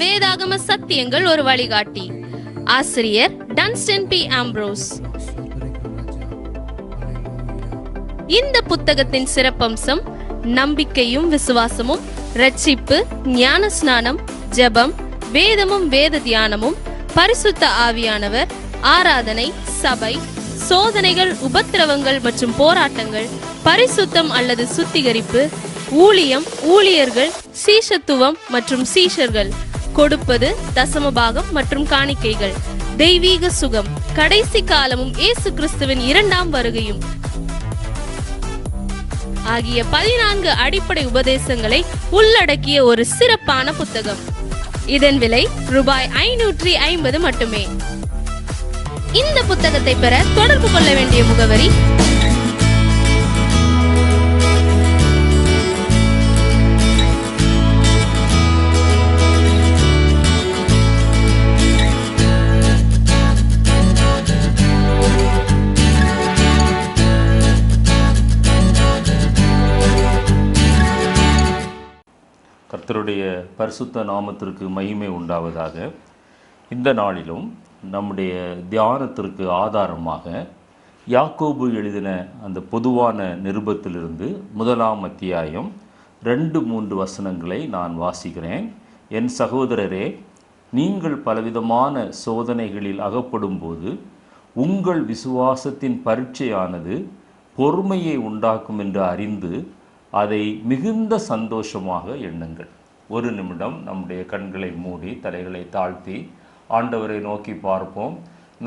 வேதாகம சத்தியங்கள் ஒரு வழிகாட்டி. ஆசிரியர் டன்ஸ்டன் பி. ஆம்ப்ரோஸ். இந்த புத்தகத்தின் சிறப்பம்சம் நம்பிக்கையும் விசுவாசமும், ரட்சிப்பு, ஞானஸ்நானம், ஜெபம், வேதமும் வேத தியானமும், பரிசுத்த ஆவியானவர், ஆராதனை, சபை, சோதனைகள், உபத்திரவங்கள் மற்றும் போராட்டங்கள், பரிசுத்தம் அல்லது சுத்திகரிப்பு, ஊழியம், ஊழியர்கள், சீஷத்துவம் மற்றும் சீஷர்கள், கொடுப்பது, தசமபாகம் மற்றும் காணிக்கைகள், தெய்வீக சுகம், கடைசி காலமும் இயேசு கிறிஸ்துவின் இரண்டாம் வருகையும் ஆகிய 14 அடிப்படை உபதேசங்களை உள்ளடக்கிய ஒரு சிறப்பான புத்தகம். இதன் விலை ரூபாய் 550 மட்டுமே. இந்த புத்தகத்தை பெற தொடர்பு கொள்ள வேண்டிய முகவரி கர்த்தருடைய பரிசுத்த நாமத்திற்கு மகிமை உண்டாவதாக. இந்த நாளிலும் நம்முடைய தியானத்திற்கு ஆதாரமாக யாக்கோபு எழுதின அந்த பொதுவான நிருபத்திலிருந்து 1ஆம் அத்தியாயம் 2-3 வசனங்களை நான் வாசிக்கிறேன். என் சகோதரரே, நீங்கள் பலவிதமான சோதனைகளில் அகப்படும் போது உங்கள் விசுவாசத்தின் பரீட்சையானது பொறுமையை உண்டாக்கும் என்று அறிந்து அதை மிகுந்த சந்தோஷமாக எண்ணுங்கள். ஒரு நிமிடம் நம்முடைய கண்களை மூடி தலைகளை தாழ்த்தி ஆண்டவரை நோக்கி பார்ப்போம்.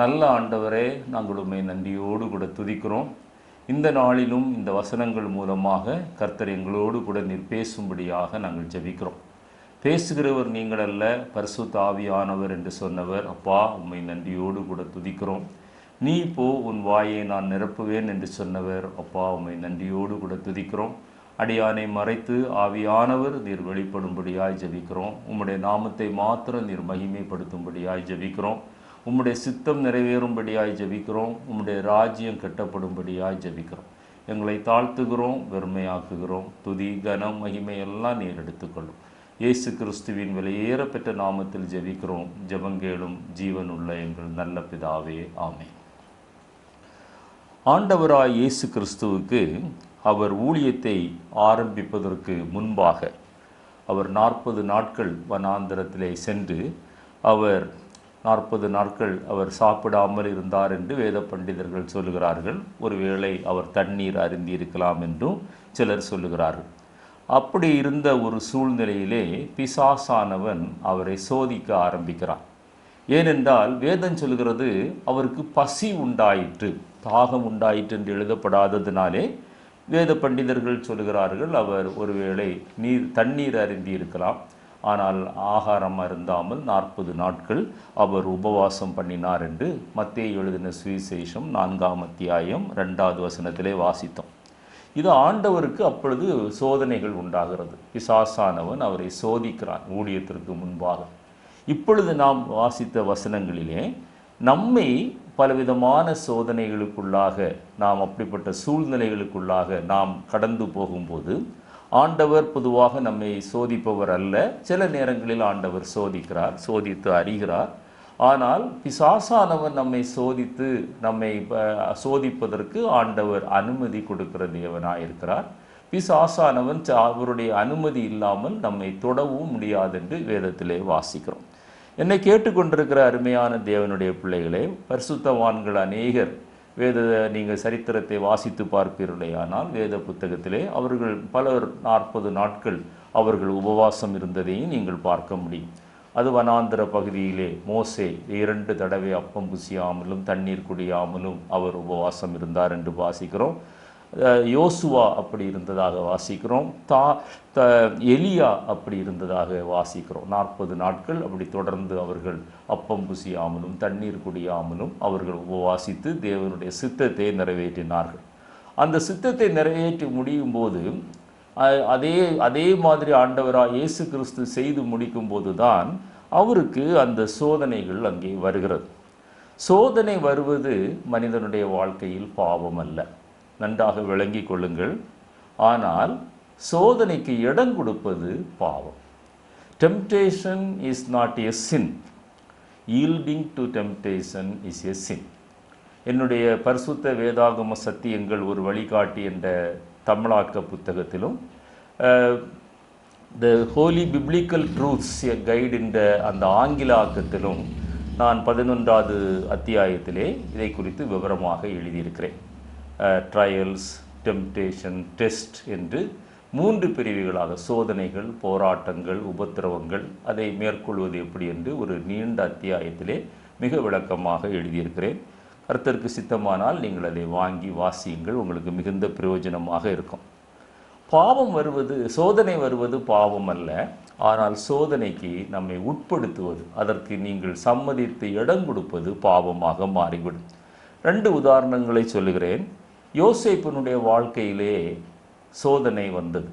நல்ல ஆண்டவரே, நாங்கள் உம்மை நன்றியோடு கூட துதிக்கிறோம். இந்த நாளிலும் இந்த வசனங்கள் மூலமாக கர்த்தர் எங்களோடு கூட நீர் பேசும்படியாக நாங்கள் ஜெபிக்கிறோம். பேசுகிறவர் நீங்கள் அல்ல, பரிசுத்த ஆவியானவர் என்று சொன்னவர். அப்பா, உம்மை நன்றியோடு கூட துதிக்கிறோம். நீ போ, உன் வாயை நான் நிரப்புவேன் என்று சொன்னவர். அப்பா, உம்மை நன்றியோடு கூட துதிக்கிறோம். அடியானை மறைத்து ஆவியானவர் நீர் வெளிப்படும்படியாய் ஜெபிக்கிறோம். உம்முடைய நாமத்தை மாத்திரம் நீர் மகிமைப்படுத்தும்படியாய் ஜெபிக்கிறோம். உம்முடைய சித்தம் நிறைவேறும்படியாய் ஜெபிக்கிறோம். உம்முடைய ராஜ்யம் கட்டப்படும்படியாய் ஜெபிக்கிறோம். எங்களை தாழ்த்துகிறோம், வெறுமையாக்குகிறோம். துதி, கனம், மகிமை எல்லாம் நீர் எடுத்துக்கொள்ளும். இயேசு கிறிஸ்துவின் விலையேற பெற்ற நாமத்தில் ஜெபிக்கிறோம். ஜெபங்கேளும் ஜீவனுள்ள எங்கள் நல்ல பிதாவே, ஆமென். ஆண்டவராய் இயேசு கிறிஸ்துவுக்கு அவர் ஊழியத்தை ஆரம்பிப்பதற்கு முன்பாக அவர் 40 நாட்கள் வனாந்தரத்திலே சென்று அவர் 40 நாட்கள் அவர் சாப்பிடாமல் இருந்தார் என்று வேத பண்டிதர்கள் சொல்லுகிறார்கள். ஒருவேளை அவர் தண்ணீர் அருந்தி இருக்கலாம் என்றும் சிலர் சொல்லுகிறார்கள். அப்படி இருந்த ஒரு சூழ்நிலையிலே பிசாசானவன் அவரை சோதிக்க ஆரம்பிக்கிறான். ஏனென்றால் வேதம் சொல்கிறது அவருக்கு பசி உண்டாயிற்று, தாகம் உண்டாயிற்று என்று எழுதப்படாததினாலே வேத பண்டிதர்கள் சொல்லுகிறார்கள் அவர் ஒருவேளை தண்ணீர் அருந்தி இருக்கலாம். ஆனால் ஆகாரம் அருந்தாமல் 40 நாட்கள் அவர் உபவாசம் பண்ணினார் என்று மத்தேயு எழுதின சுவிசேஷம் 4ஆம் அத்தியாயம் 2வது வசனத்திலே வாசித்தோம். இது ஆண்டவருக்கு அப்பொழுது சோதனைகள் உண்டாகிறது. பிசாசானவன் அவரை சோதிக்கிறான் ஊழியத்திற்கு முன்பாக. இப்பொழுது நாம் வாசித்த வசனங்களிலே நம்மை பலவிதமான சோதனைகளுக்குள்ளாக, நாம் அப்படிப்பட்ட சூழ்நிலைகளுக்குள்ளாக நாம் கடந்து போகும்போது ஆண்டவர் பொதுவாக நம்மை சோதிப்பவர் அல்ல. சில நேரங்களில் ஆண்டவர் சோதிக்கிறார், சோதித்து அறிகிறார். ஆனால் பிசாசானவன் நம்மை சோதித்து நம்மை சோதிப்பதற்கு ஆண்டவர் அனுமதி கொடுக்கிற தேவனாயிருக்கிறார். பிசாசானவன் அவருடைய அனுமதி இல்லாமல் நம்மை தொடவும் முடியாது என்று வேதத்திலே வாசிக்கிறோம். என்னை கேட்டுக்கொண்டிருக்கிற அருமையான தேவனுடைய பிள்ளைகளே, பரிசுத்தவான்கள் அநேகர் நீங்கள் சரித்திரத்தை வாசித்து பார்ப்பீர்களே, ஆனால் வேத புத்தகத்திலே அவர்கள் பலர் 40 நாட்கள் அவர்கள் உபவாசம் இருந்ததையும் நீங்கள் பார்க்க முடியும். அது வனாந்திர பகுதியிலே மோசே 2 தடவை அப்பம் புசியாமலும் தண்ணீர் குடியாமலும் அவர் உபவாசம் இருந்தார் என்று வாசிக்கிறோம். யோசுவா அப்படி இருந்ததாக வாசிக்கிறோம். எலியா அப்படி இருந்ததாக வாசிக்கிறோம். 40 நாட்கள் அப்படி தொடர்ந்து அவர்கள் அப்பம் புசியாமலும் தண்ணீர் குடியாமலும் அவர்கள் உபவாசித்து தேவனுடைய சித்தத்தை நிறைவேற்றினார்கள். அந்த சித்தத்தை நிறைவேற்றி முடியும் போது அதே மாதிரி ஆண்டவராக இயேசு கிறிஸ்து செய்து முடிக்கும் போது தான் அவருக்கு அந்த சோதனைகள் அங்கே வருகிறது. சோதனை வருவது மனிதனுடைய வாழ்க்கையில் பாவம் அல்ல, நன்றாக விளங்கி கொள்ளுங்கள். ஆனால் சோதனைக்கு இடம் கொடுப்பது பாவம். Temptation is not a sin, yielding to temptation is a sin. என்னுடைய பரிசுத்த வேதாகம சத்தியங்கள் ஒரு வழிகாட்டி என்ற தமிழாக்க புத்தகத்திலும் the holy biblical truths a guide என்ற அந்த ஆங்கில ஆக்கத்திலும் நான் 11வது அத்தியாயத்திலே இதை குறித்து விவரமாக எழுதியிருக்கிறேன். ட்ரையல்ஸ், டெம்டேஷன், டெஸ்ட் என்று 3 பிரிவுகளாக சோதனைகள், போராட்டங்கள், உபத்திரவங்கள், அதை மேற்கொள்வது எப்படி என்று ஒரு நீண்ட அத்தியாயத்திலே மிக விளக்கமாக எழுதியிருக்கிறேன். கர்த்தருக்கு சித்தமானால் நீங்கள் அதை வாங்கி வாசியுங்கள், உங்களுக்கு மிகுந்த பிரயோஜனமாக இருக்கும். பாவம் வருவது, சோதனை வருவது பாவம் அல்ல, ஆனால் சோதனைக்கு நம்மை உட்படுத்துவது, அதற்கு நீங்கள் சம்மதித்து இடம் கொடுப்பது பாவமாக மாறிவிடும். 2 உதாரணங்களை சொல்லுகிறேன். யோசேப்பினுடைய வாழ்க்கையிலே சோதனை வந்தது.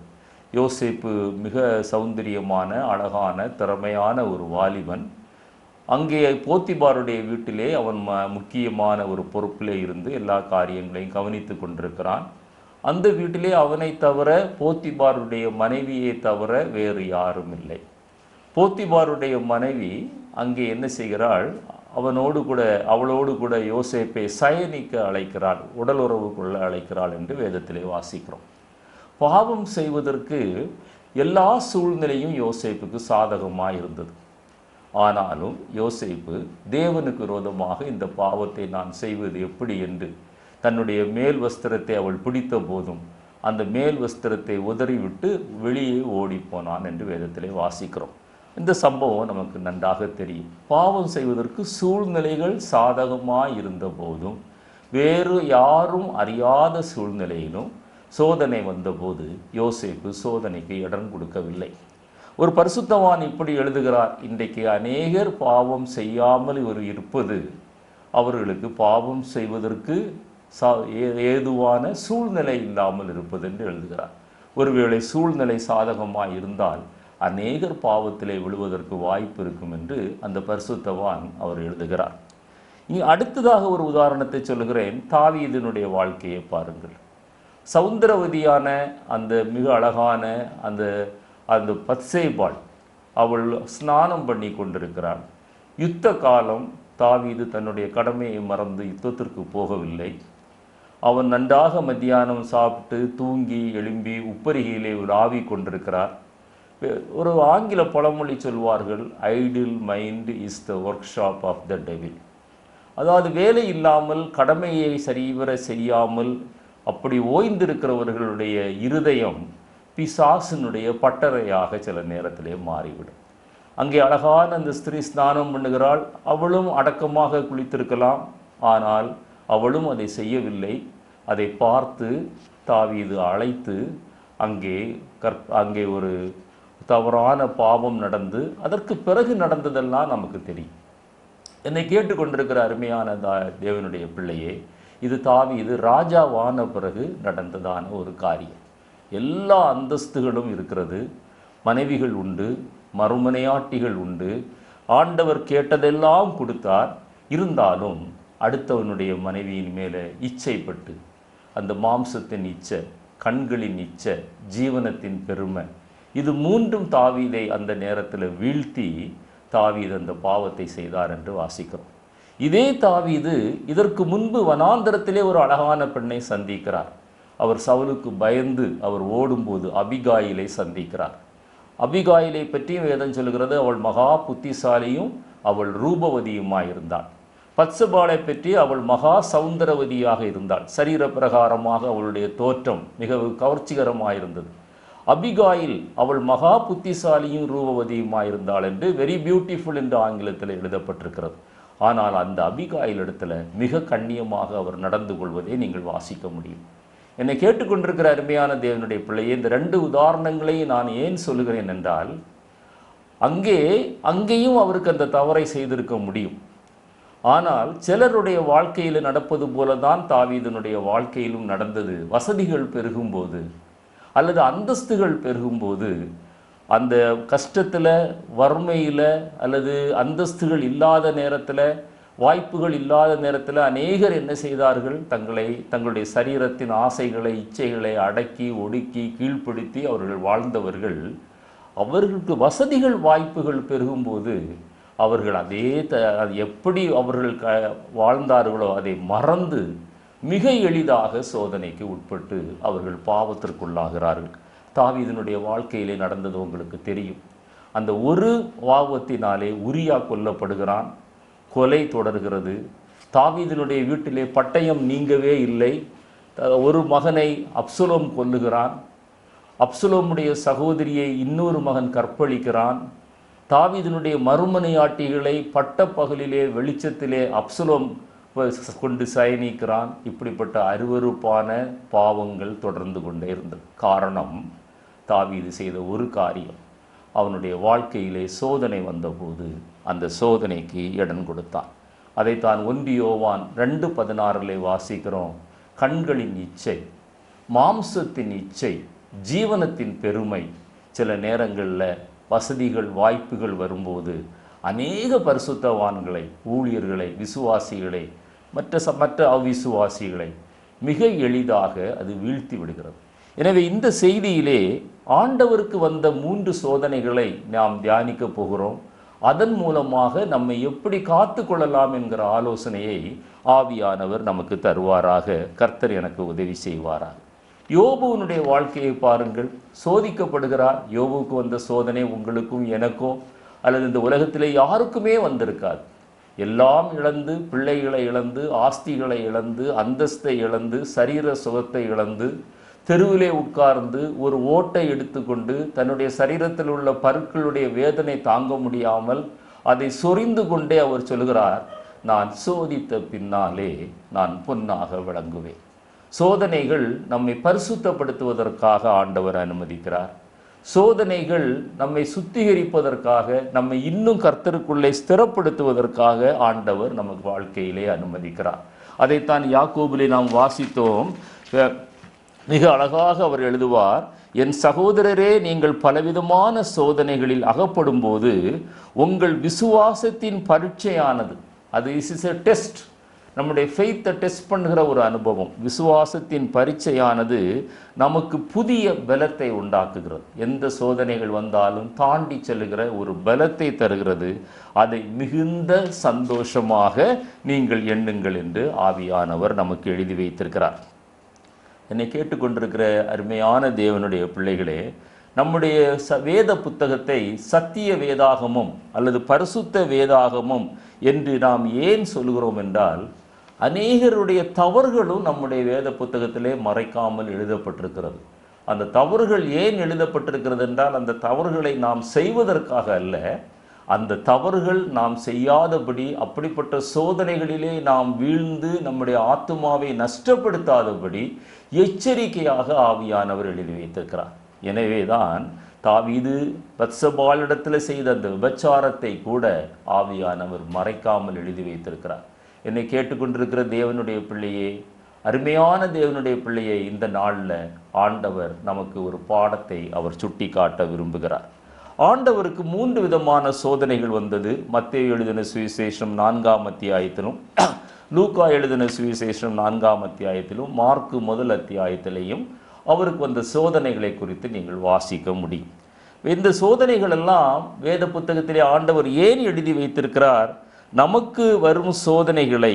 யோசேப்பு மிக சௌந்தரியமான, அழகான, திறமையான ஒரு வாலிபன். அங்கே போத்திபாருடைய வீட்டிலே அவன் முக்கியமான ஒரு பொறுப்பிலே இருந்து எல்லா காரியங்களையும் கவனித்து கொண்டிருக்கிறான். அந்த வீட்டிலே அவனை தவிர, போத்திபாருடைய மனைவியை தவிர வேறு யாரும் இல்லை. போத்திபாருடைய மனைவி அங்கே என்ன செய்கிறாள்? அவளோடு கூட யோசேப்பை சயனிக்க அழைக்கிறாள், உடல் உறவு கொள்ள அழைக்கிறாள் என்று வேதத்திலே வாசிக்கிறோம். பாவம் செய்வதற்கு எல்லா சூழ்நிலையும் யோசேப்புக்கு சாதகமாக இருந்தது. ஆனாலும் யோசேப்பு தேவனுக்கு விரோதமாக இந்த பாவத்தை நான் செய்வது எப்படி என்று தன்னுடைய மேல் வஸ்திரத்தை அவள் பிடித்த போதும் அந்த மேல் வஸ்திரத்தை உதறிவிட்டு வெளியே ஓடிப்போனான் என்று வேதத்திலே வாசிக்கிறோம். இந்த சம்பவம் நமக்கு நன்றாக தெரியும். பாவம் செய்வதற்கு சூழ்நிலைகள் சாதகமாக இருந்த போதும், வேறு யாரும் அறியாத சூழ்நிலையிலும் சோதனை வந்தபோது யோசேப்பு சோதனைக்கு இடம் கொடுக்கவில்லை. ஒரு பரிசுத்தவான் இப்படி எழுதுகிறார்: இன்றைக்கு அநேகர் பாவம் செய்யாமல் இருப்பது அவர்களுக்கு பாவம் செய்வதற்கு ஏதுவான சூழ்நிலை இல்லாமல் இருப்பது என்று எழுதுகிறார். ஒருவேளை சூழ்நிலை சாதகமாக இருந்தால் அநேகர் பாவத்திலே விழுவதற்கு வாய்ப்பு இருக்கும் என்று அந்த பரிசுத்தவான் அவர் எழுதுகிறார். இனி அடுத்ததாக ஒரு உதாரணத்தை சொல்லுகிறேன். தாவீதினுடைய வாழ்க்கையை பாருங்கள். சௌந்தரவதியான அந்த மிக அழகான அந்த பத்சேபாள், அவள் ஸ்நானம் பண்ணி கொண்டிருக்கிறாள். யுத்த காலம். தாவீது தன்னுடைய கடமையை மறந்து யுத்தத்திற்கு போகவில்லை. அவன் நன்றாக மத்தியானம் சாப்பிட்டு தூங்கி எழும்பி உப்பரிகையிலே ஆவி கொண்டிருக்கிறார். ஒரு ஆங்கில பழமொழி சொல்வார்கள், idle mind is the workshop of the devil. அதாவது வேலை இல்லாமல், கடமையை சரிவர செய்யாமல் அப்படி ஓய்ந்திருக்கிறவர்களுடைய இருதயம் பிசாசினுடைய பட்டறையாக சில நேரத்திலே மாறிவிடும். அங்கே அழகான அந்த ஸ்திரீ ஸ்நானம் பண்ணுகிறாள். அவளும் அடக்கமாக குளித்திருக்கலாம், ஆனால் அவளும் அதை செய்யவில்லை. அதை பார்த்து தாவீது அழைத்து அங்கே ஒரு தவறான பாவம் நடந்து, அதற்கு பிறகு நடந்ததெல்லாம் நமக்கு தெரியும். என்னை கேட்டுக்கொண்டிருக்கிற அருமையான தேவனுடைய பிள்ளையே, இது தாவீது ராஜாவான பிறகு நடந்ததான ஒரு காரியம். எல்லா அந்தஸ்துகளும் இருக்கிறது, மனைவிகள் உண்டு, மறுமனையாட்டிகள் உண்டு, ஆண்டவர் கேட்டதெல்லாம் கொடுத்தார். இருந்தாலும் அடுத்தவனுடைய மனைவியின் மேலே இச்சைப்பட்டு, அந்த மாம்சத்தின் இச்சை, கண்களின் இச்சை, ஜீவனத்தின் பெருமை, இது 3ம் தாவீதை அந்த நேரத்தில் வீழ்த்தி தாவீது அந்த பாவத்தை செய்தார் என்று வாசிக்கிறோம். இதே தாவீது இதற்கு முன்பு வனாந்தரத்திலே ஒரு அழகான பெண்ணை சந்திக்கிறார். அவர் சவுலுக்கு பயந்து அவர் ஓடும்போது அபிகாயிலை சந்திக்கிறார். அபிகாயிலை பற்றியும் வேதம் சொல்கிறது, அவள் மகா புத்திசாலியும் அவள் ரூபவதியுமாயிருந்தாள். பத்சபாளை பற்றி அவள் மகா சௌந்தரவதியாக இருந்தாள். சரீர பிரகாரமாக அவளுடைய தோற்றம் மிக கவர்ச்சிகரமாயிருந்தது. அபிகாயில் அவள் மகா புத்திசாலியும் ரூபவதியுமாயிருந்தாள் என்று வெரி பியூட்டிஃபுல் என்று ஆங்கிலத்தில் எழுதப்பட்டிருக்கிறது. ஆனால் அந்த அபிகாயில் இடத்துல மிக கண்ணியமாக அவர் நடந்து கொள்வதை நீங்கள் வாசிக்க முடியும். என்னை கேட்டுக்கொண்டிருக்கிற அருமையான தேவனுடைய பிள்ளையே, இந்த 2 உதாரணங்களை நான் ஏன் சொல்லுகிறேன் என்றால், அங்கேயும் அவருக்கு அந்த தவறை செய்திருக்க முடியும். ஆனால் சிலருடைய வாழ்க்கையில் நடப்பது போல தான் தாவீதினுடைய வாழ்க்கையிலும் நடந்தது. வசதிகள் பெருகும்போது அல்லது அந்தஸ்துகள் பெருகும்போது, அந்த கஷ்டத்தில், வறுமையில் அல்லது அந்தஸ்துகள் இல்லாத நேரத்தில், வாய்ப்புகள் இல்லாத நேரத்தில் அநேகர் என்ன செய்தார்கள்? தங்களுடைய சரீரத்தின் ஆசைகளை, இச்சைகளை அடக்கி ஒடுக்கி கீழ்ப்படுத்தி அவர்கள் வாழ்ந்தவர்கள் அவர்களுக்கு வசதிகள் வாய்ப்புகள் பெருகும்போது அவர்கள் அது எப்படி அவர்கள் வாழ்ந்தார்களோ அதை மறந்து மிக எளிதாக சோதனைக்கு உட்பட்டு அவர்கள் பாவத்திற்குள்ளாகிறார்கள். தாவீதினுடைய வாழ்க்கையிலே நடந்தது உங்களுக்கு தெரியும். அந்த ஒரு பாவத்தினாலே உரியா கொல்லப்படுகிறான். கொலை தொடர்கிறது. தாவீதினுடைய வீட்டிலே பட்டயம் நீங்கவே இல்லை. ஒரு மகனை அப்சலோம் கொல்லுகிறான். அப்சலோமுடைய சகோதரியை இன்னொரு மகன் கற்பழிக்கிறான். தாவீதினுடைய மறுமனையாட்டிகளை பட்ட பகலிலே வெளிச்சத்திலே அப்சலோம் கொண்டு சயனிக்கிறான். இப்படிப்பட்ட அருவருப்பான பாவங்கள் தொடர்ந்து கொண்டே இருந்தது. காரணம், தாவீது செய்த ஒரு காரியம். அவனுடைய வாழ்க்கையிலே சோதனை வந்தபோது அந்த சோதனைக்கு இடம் கொடுத்தான். அதைத்தான் 1 யோவான் 2:16 வாசிக்கிறோம். கண்களின் இச்சை, மாம்சத்தின் இச்சை, ஜீவனத்தின் பெருமை. சில நேரங்களில் வசதிகள் வாய்ப்புகள் வரும்போது அநேக பரிசுத்தவான்களை, ஊழியர்களை, விசுவாசிகளை, மற்ற அவிசுவாசிகளை மிக எளிதாக அது வீழ்த்தி விடுகிறது. எனவே இந்த செய்தியிலே ஆண்டவருக்கு வந்த 3 சோதனைகளை நாம் தியானிக்க போகிறோம். அதன் மூலமாக நம்மை எப்படி காத்து கொள்ளலாம் என்கிற ஆலோசனையை ஆவியானவர் நமக்கு தருவாராக. கர்த்தர் எனக்கு உதவி செய்வாராக. யோபுவினுடைய வாழ்க்கையை பாருங்கள். சோதிக்கப்படுகிறார். யோபுவுக்கு வந்த சோதனை உங்களுக்கும் எனக்கும் அல்லது இந்த உலகத்திலே யாருக்குமே வந்திருக்காது. எல்லாம் இழந்து, பிள்ளைகளை இழந்து, ஆஸ்திகளை இழந்து, அந்தஸ்தை இழந்து, சரீர சுகத்தை இழந்து, தெருவிலே உட்கார்ந்து ஒரு ஓட்டை எடுத்துக்கொண்டு தன்னுடைய சரீரத்தில் உள்ள பருக்களுடைய வேதனை தாங்க முடியாமல் அதை சொரிந்து கொண்டே அவர் சொல்கிறார், நான் சோதித்த பின்னாலே நான் பொன்னாக விளங்குவேன். சோதனைகள் நம்மை பரிசுத்தப்படுத்துவதற்காக ஆண்டவர் அனுமதிக்கிறார். சோதனைகள் நம்மை சுத்திகரிப்பதற்காக, நம்மை இன்னும் கர்த்தருக்குள்ளே ஸ்திரப்படுத்துவதற்காக ஆண்டவர் நமக்கு வாழ்க்கையிலே அனுமதிக்கிறார். அதைத்தான் யாக்கோபிலே நாம் வாசித்தோம். மிக அழகாக அவர் எழுதுவார், என் சகோதரரே, நீங்கள் பலவிதமான சோதனைகளில் அகப்படும் போது உங்கள் விசுவாசத்தின் பரீட்சையானது, அது இஸ் எ டெஸ்ட், நம்முடைய ஃபெய்த்தை டெஸ்ட் பண்ணுகிற ஒரு அனுபவம். விசுவாசத்தின் பரீட்சையானது நமக்கு புதிய பலத்தை உண்டாக்குகிறது. எந்த சோதனைகள் வந்தாலும் தாண்டி செல்லுகிற ஒரு பலத்தை தருகிறது. அதை மிகுந்த சந்தோஷமாக நீங்கள் எண்ணுங்கள் என்று ஆவியானவர் நமக்கு எழுதி வைத்திருக்கிறார். என்னை கேட்டுக்கொண்டிருக்கிற அருமையான தேவனுடைய பிள்ளைகளே, நம்முடைய வேத புத்தகத்தை சத்திய வேதாகமம் அல்லது பரிசுத்த வேதாகமம் என்று நாம் ஏன் சொல்கிறோம் என்றால், அநேகருடைய தவறுகளும் நம்முடைய வேத புத்தகத்திலே மறைக்காமல் எழுதப்பட்டிருக்கிறது. அந்த தவறுகள் ஏன் எழுதப்பட்டிருக்கிறது என்றால், அந்த தவறுகளை நாம் செய்வதற்காக அல்ல, அந்த தவறுகள் நாம் செய்யாதபடி, அப்படிப்பட்ட சோதனைகளிலே நாம் வீழ்ந்து நம்முடைய ஆத்துமாவை நஷ்டப்படுத்தாதபடி எச்சரிக்கையாக ஆவியானவர் எழுதி வைத்திருக்கிறார். எனவேதான் தாவீது பத்சபாளிடத்தில் செய்த அந்த விபச்சாரத்தை கூட ஆவியானவர் மறைக்காமல் எழுதி வைத்திருக்கிறார். என்னை கேட்டுக்கொண்டிருக்கிற தேவனுடைய பிள்ளையே, அருமையான தேவனுடைய பிள்ளையை, இந்த நாளில் ஆண்டவர் நமக்கு ஒரு பாடத்தை அவர் சுட்டி காட்ட விரும்புகிறார். ஆண்டவருக்கு 3 விதமான சோதனைகள் வந்தது. மத்தேயு எழுதின சுவிசேஷம் 4ஆம் அத்தியாயத்திலும், லூக்கா எழுதின சுவிசேஷம் 4ஆம் அத்தியாயத்திலும், மார்க்கு 1 அத்தியாயத்திலையும் அவருக்கு வந்த சோதனைகளை குறித்து நீங்கள் வாசிக்க முடியும். இந்த சோதனைகள் எல்லாம் வேத புத்தகத்திலே ஆண்டவர் ஏன் எழுதி வைத்திருக்கிறார்? நமக்கு வரும் சோதனைகளை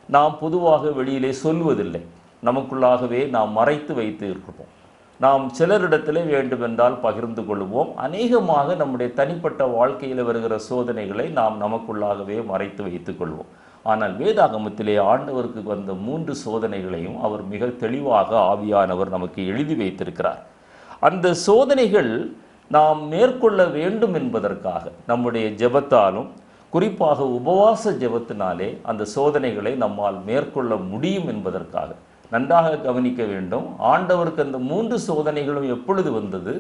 நாம் பொதுவாக வெளியிலே சொல்வதில்லை. நமக்குள்ளாகவே நாம் மறைத்து வைத்து இருக்கிறோம். நாம் சிலரிடத்திலே வேண்டுமென்றால் பகிர்ந்து கொள்வோம். அநேகமாக நம்முடைய தனிப்பட்ட வாழ்க்கையில் வருகிற சோதனைகளை நாம் நமக்குள்ளாகவே மறைத்து வைத்துக் கொள்வோம். ஆனால் வேதாகமத்திலே ஆண்டவருக்கு வந்த 3 சோதனைகளையும் அவர் மிக தெளிவாக ஆவியானவர் நமக்கு எழுதி வைத்திருக்கிறார். அந்த சோதனைகள் நாம் மேற்கொள்ள வேண்டும் என்பதற்காக நம்முடைய ஜெபத்தாலும், குறிப்பாக உபவாச ஜெபத்தினாலே அந்த சோதனைகளை நம்மால் மேற்கொள்ள முடியும் என்பதற்காக நன்றாக கவனிக்க வேண்டும். ஆண்டவருக்கு அந்த 3 சோதனைகளும் எப்பொழுது வந்தது?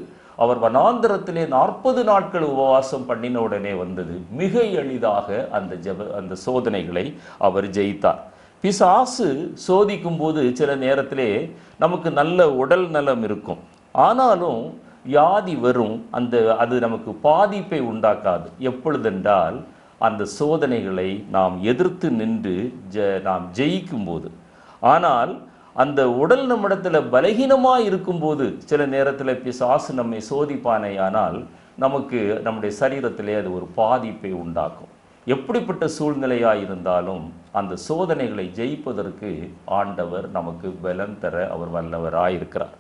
அவர் வனாந்தரத்திலே 40 நாட்கள் உபவாசம் பண்ணின உடனே வந்தது. மிக எளிதாக அந்த சோதனைகளை அவர் ஜெயித்தார். பிசாசு சோதிக்கும் போது சில நேரத்திலே நமக்கு நல்ல உடல் நலம் இருக்கும், ஆனாலும் வியாதி வரும். அது நமக்கு பாதிப்பை உண்டாக்காது. எப்பொழுதென்றால் அந்த சோதனைகளை நாம் எதிர்த்து நின்று நாம் ஜெயிக்கும் போது. ஆனால் அந்த உடல் நம்மிடத்தில் பலகீனமாக இருக்கும்போது சில நேரத்தில் பிசாசு நம்மை சோதிப்பானேயானால் நமக்கு நம்முடைய சரீரத்திலே அது ஒரு பாதிப்பை உண்டாக்கும். எப்படிப்பட்ட சூழ்நிலையாக இருந்தாலும் அந்த சோதனைகளை ஜெயிப்பதற்கு ஆண்டவர் நமக்கு பலன் தர அவர் வல்லவராயிருக்கிறார்.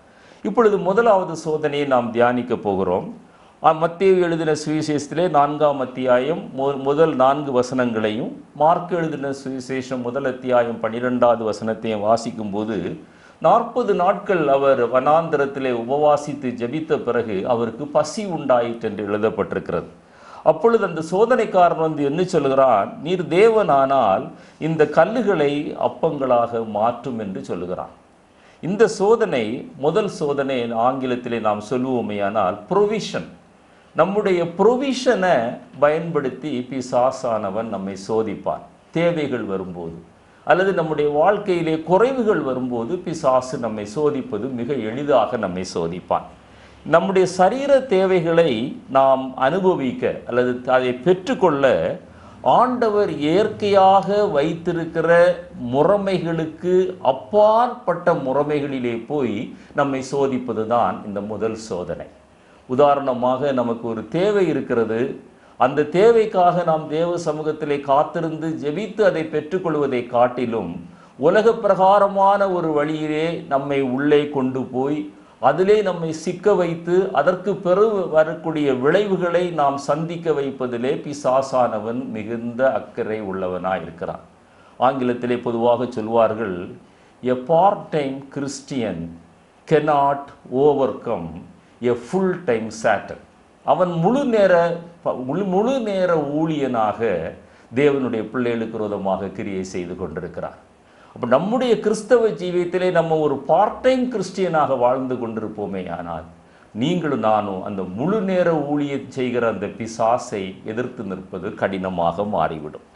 இப்பொழுது முதலாவது சோதனையை நாம் தியானிக்க போகிறோம். மத்தேயு எழுதின சுவிசேஷத்திலே 4ஆம் அத்தியாயம் முதல் 4 வசனங்களையும், மார்க் எழுதின சுவிசேஷம் முதல் அத்தியாயம் 12வது வசனத்தையும் வாசிக்கும் போது 40 நாட்கள் அவர் வனாந்தரத்திலே உபவாசித்து ஜெபித்த பிறகு அவருக்கு பசி உண்டாயிற்று என்று எழுதப்பட்டிருக்கிறது. அப்பொழுது அந்த சோதனைக்காரன் என்ன சொல்லுகிறான், நீர் தேவனானால் இந்த கல்லுகளை அப்பங்களாக மாற்றும் என்று சொல்லுகிறான். இந்த சோதனை முதல் சோதனை ஆங்கிலத்திலே நாம் சொல்லுவோமேயானால் ப்ரொவிஷன். நம்முடைய ப்ரொவிஷனை பயன்படுத்தி பிசாசானவன் நம்மை சோதிப்பான். தேவைகள் வரும்போது அல்லது நம்முடைய வாழ்க்கையிலே குறைவுகள் வரும்போது பிசாசு நம்மை சோதிப்பது மிக எளிதாக நம்மை சோதிப்பான். நம்முடைய சரீர தேவைகளை நாம் அனுபவிக்க அல்லது அதை பெற்றுக்கொள்ள ஆண்டவர் இயற்கையாக வைத்திருக்கிற முறைமைகளுக்கு அப்பாற்பட்ட முறைமைகளிலே போய் நம்மை சோதிப்பது தான் இந்த முதல் சோதனை. உதாரணமாக, நமக்கு ஒரு தேவை இருக்கிறது. அந்த தேவைக்காக நாம் தேவ சமூகத்திலே காத்திருந்து ஜெபித்து அதை பெற்றுக்கொள்வதை காட்டிலும் உலக பிரகாரமான ஒரு வழியிலே நம்மை உள்ளே கொண்டு போய் அதிலே நம்மை சிக்க வைத்து அதற்கு பிறகு வரக்கூடிய விளைவுகளை நாம் சந்திக்க வைப்பதிலே பிசாசானவன் மிகுந்த அக்கறை உள்ளவனாக இருக்கிறான். ஆங்கிலத்திலே பொதுவாக சொல்வார்கள், எ part time Christian cannot overcome a full time Satan. அவன் முழு நேர ஊழியனாக தேவனுடைய பிள்ளைகளுக்கு விரோதமாக கிரியை செய்து கொண்டிருக்கிறார். அப்போ நம்முடைய கிறிஸ்தவ ஜீவியத்திலே நம்ம ஒரு பார்ட் டைம் கிறிஸ்டியனாக வாழ்ந்து கொண்டிருப்போமே, ஆனால் நீங்களும் நானும் அந்த முழு நேர ஊழியம் செய்கிற அந்த பிசாசை எதிர்த்து நிற்பது கடினமாக மாறிவிடும்.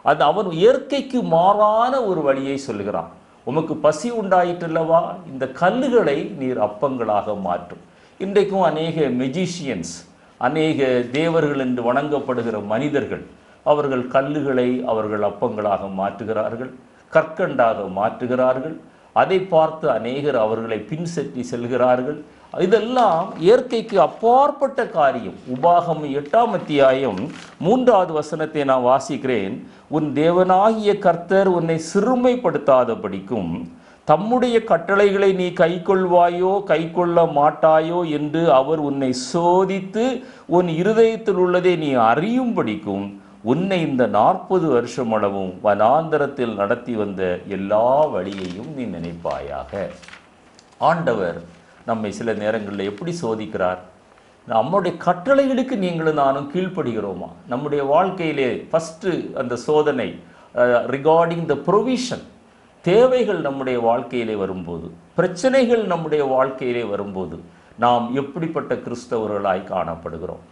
அது அவன் இயற்கைக்கு மாறான ஒரு வழியை சொல்கிறான். உமக்கு பசி உண்டாயிற்றல்லவா, இந்த கல்லுகளை நீர் அப்பங்களாக மாற்றும். இன்றைக்கும் அநேக மெஜிஷியன்ஸ், அநேக தேவர்கள் என்று வணங்கப்படுகிற மனிதர்கள், அவர்கள் கல்லுகளை அவர்கள் அப்பங்களாக மாற்றுகிறார்கள், கற்கண்டாக மாற்றுகிறார்கள். அதை பார்த்து அநேகர் அவர்களை பின்செற்றி செல்கிறார்கள். இதெல்லாம் இயற்கைக்கு அப்பாற்பட்ட காரியம். உபாகமம் 8ஆம் அத்தியாயம் 3வது வசனத்தை நான் வாசிக்கிறேன். உன் தேவனாகிய கர்த்தர் உன்னை சிறுமைப்படுத்தாதபடிக்கும் தம்முடைய கட்டளைகளை நீ கைக்கொள்வாயோ கைக்கொள்ள மாட்டாயோ என்று அவர் உன்னை சோதித்து உன் இருதயத்தில் உள்ளதை நீ அறியும்படிக்கும் உன்னை இந்த 40 வருஷமளவும் வனாந்தரத்தில் நடத்தி வந்த எல்லா வழியையும் நீ நினைப்பாயாக. ஆண்டவர் நம்மை சில நேரங்களில் எப்படி சோதிக்கிறார்? நம்முடைய கட்டளைகளுக்கு நீங்களும் நானும் கீழ்ப்படுகிறோமா? நம்முடைய வாழ்க்கையிலே ஃபஸ்ட்டு அந்த சோதனை ரிகார்டிங் த ப்ரொவிஷன். தேவைகள் நம்முடைய வாழ்க்கையிலே வரும்போது, பிரச்சனைகள் நம்முடைய வாழ்க்கையிலே வரும்போது நாம் எப்படிப்பட்ட கிறிஸ்தவர்களாய் காணப்படுகிறோம்?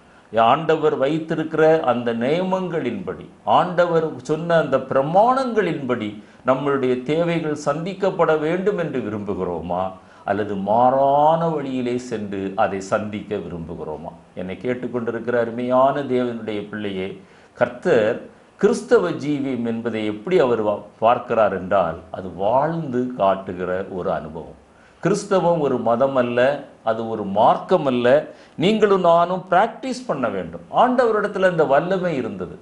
ஆண்டவர் வைத்திருக்கிற அந்த நியமங்களின்படி, ஆண்டவர் சொன்ன அந்த பிரமாணங்களின்படி நம்மளுடைய தேவைகள் சந்திக்கப்பட வேண்டும் என்று விரும்புகிறோமா, அல்லது மாறான வழியிலே சென்று அதை சந்திக்க விரும்புகிறோமா? என்னை கேட்டுக்கொண்டிருக்கிற அருமையான தேவனுடைய பிள்ளையே, கர்த்தர் கிறிஸ்தவ ஜீவியம் என்பதை எப்படி அவர் பார்க்கிறார் என்றால், அது வாழ்ந்து காட்டுகிற ஒரு அனுபவம். கிறிஸ்தவம் ஒரு மதம் அல்ல, அது ஒரு மார்க்கம் அல்ல. நீங்களும் நானும் பிராக்டிஸ் பண்ண வேண்டும். ஆண்டவரிடத்தில் அந்த வல்லமை இருந்தது.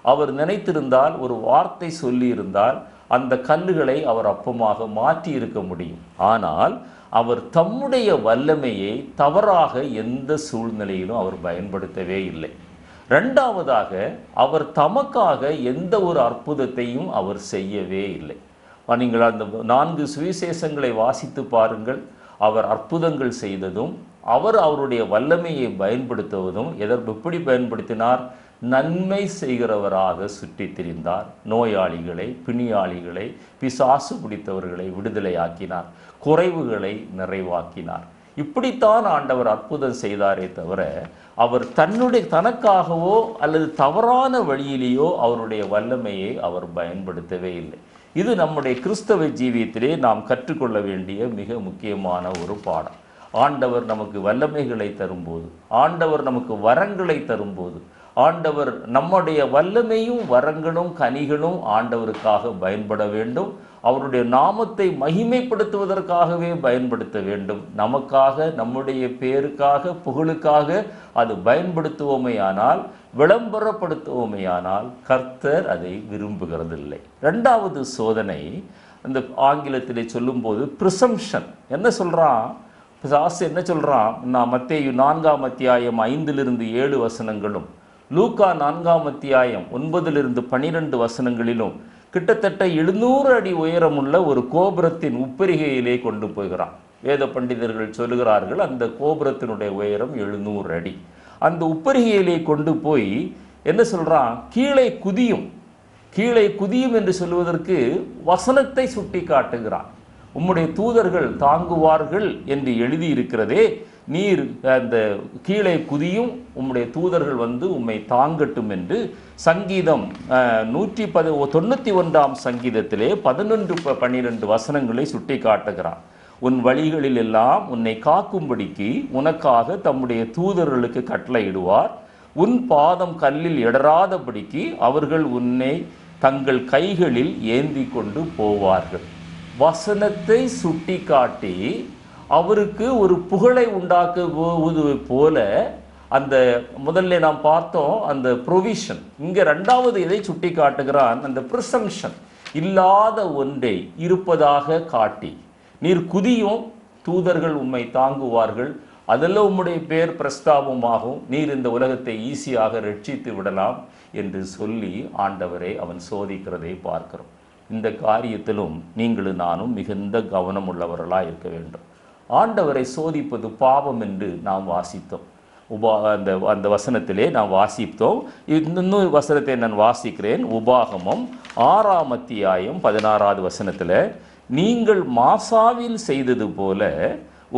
அவர் நினைத்திருந்தால், ஒரு வார்த்தை சொல்லி இருந்தால் அந்த கல்லுகளை அவர் அப்பமாக மாற்றி இருக்க முடியும். ஆனால் அவர் தம்முடைய வல்லமையை தவறாக எந்த சூழ்நிலையிலும் அவர் பயன்படுத்தவே இல்லை. இரண்டாவதாக, அவர் தமக்காக எந்த ஒரு அற்புதத்தையும் அவர் செய்யவே இல்லை. நீங்கள் அந்த 4 சுவிசேஷங்களை வாசித்து பாருங்கள். அவர் அற்புதங்கள் செய்ததும் அவருடைய வல்லமையை பயன்படுத்துவதும் எப்படி பயன்படுத்தினார்? நன்மை செய்கிறவராக சுற்றி திரிந்தார். நோயாளிகளை, பிணியாளிகளை, பிசாசு பிடித்தவர்களை விடுதலையாக்கினார். குறைவுகளை நிறைவாக்கினார். இப்படித்தான் ஆண்டவர் அற்புதம் செய்தாரே தவிர அவர் தனக்காகவோ அல்லது தவறான வழியிலேயோ அவருடைய வல்லமையை அவர் பயன்படுத்தவே இல்லை. இது நம்முடைய கிறிஸ்தவ ஜீவியத்திலே நாம் கற்றுக்கொள்ள வேண்டிய மிக முக்கியமான ஒரு பாடம். ஆண்டவர் நமக்கு வல்லமைகளை தரும்போது, ஆண்டவர் நமக்கு வரங்களை தரும்போது, ஆண்டவர் நம்முடைய வல்லமையும் வரங்களும் கனிகளும் ஆண்டவருக்காக பயன்பட வேண்டும். அவருடைய நாமத்தை மகிமைப்படுத்துவதற்காகவே பயன்படுத்த வேண்டும். நமக்காக, நம்முடைய பேருக்காக, புகழுக்காக அது பயன்படுத்துவோமேயானால், விளம்பரப்படுத்துவோமேயானால் கர்த்தர் அதை விரும்புகிறதில்லை. இரண்டாவது சோதனை, அந்த ஆங்கிலத்திலே சொல்லும்போது ப்ரிசம்ஷன். என்ன சொல்கிறான் பிசாசு? என்ன சொல்கிறான்? நான் மத்தேயு 4ஆம் அத்தியாயம் 5-7 வசனங்களும், லூக்கா 4ஆம் அத்தியாயம் 9-12 வசனங்களிலும் கிட்டத்தட்ட 700 அடி உயரமுள்ள ஒரு கோபுரத்தின் உப்பரிகையிலே கொண்டு போகிறான். வேத பண்டிதர்கள் சொல்லுகிறார்கள் அந்த கோபுரத்தினுடைய உயரம் 700 அடி. அந்த உப்பரிகையிலே கொண்டு போய் என்ன சொல்கிறான்? கீழே குதியும். கீழே குதியும் என்று சொல்வதற்கு வசனத்தை சுட்டி காட்டுகிறான். உம்முடைய தூதர்கள் தாங்குவார்கள் என்று எழுதியிருக்கிறதே, நீர் அந்த கீழே குதியும், உம்முடைய தூதர்கள் வந்து உம்மை தாங்கட்டும் என்று சங்கீதம் 191ஆம் சங்கீதத்திலே 11-12 வசனங்களை சுட்டி காட்டுகிறான். உன் வழிகளில் எல்லாம் உன்னை காக்கும்படிக்கு உனக்காக தம்முடைய தூதர்களுக்கு கட்டளையிடுவார். உன் பாதம் கல்லில் இடராதபடிக்கு அவர்கள் உன்னை தங்கள் கைகளில் ஏந்தி கொண்டு போவார்கள். வசனத்தை சுட்டி காட்டி அவருக்கு ஒரு புகழை உண்டாக்குவது போல, அந்த முதல்ல நாம் பார்த்தோம் அந்த ப்ரொவிஷன். இங்கே ரெண்டாவது இதை சுட்டி காட்டுகிறான், அந்த ப்ரிசம்ஷன். இல்லாத ஒன்றை இருப்பதாக காட்டி, நீர் குதியும், தூதர்கள் உம்மை தாங்குவார்கள், அதெல்லாம் உம்முடைய பேர் பிரஸ்தாபமாகும், நீர் இந்த உலகத்தை ஈஸியாக ரட்சித்து விடலாம் என்று சொல்லி ஆண்டவரை அவன் சோதிக்கிறதை பார்க்கிறோம். இந்த காரியத்திலும் நீங்களும் நானும் மிகுந்த கவனம் உள்ளவர்களாக இருக்க வேண்டும். ஆண்டவரை சோதிப்பது பாவம் என்று நாம் வாசித்தோம். அந்த வசனத்திலே நாம் வாசித்தோம். இன்னொரு வசனத்தை நான் வாசிக்கிறேன். உபாகமம் 6ஆம் அத்தியாயம் 16வது வசனத்தில், நீங்கள் மாசாவில் செய்தது போல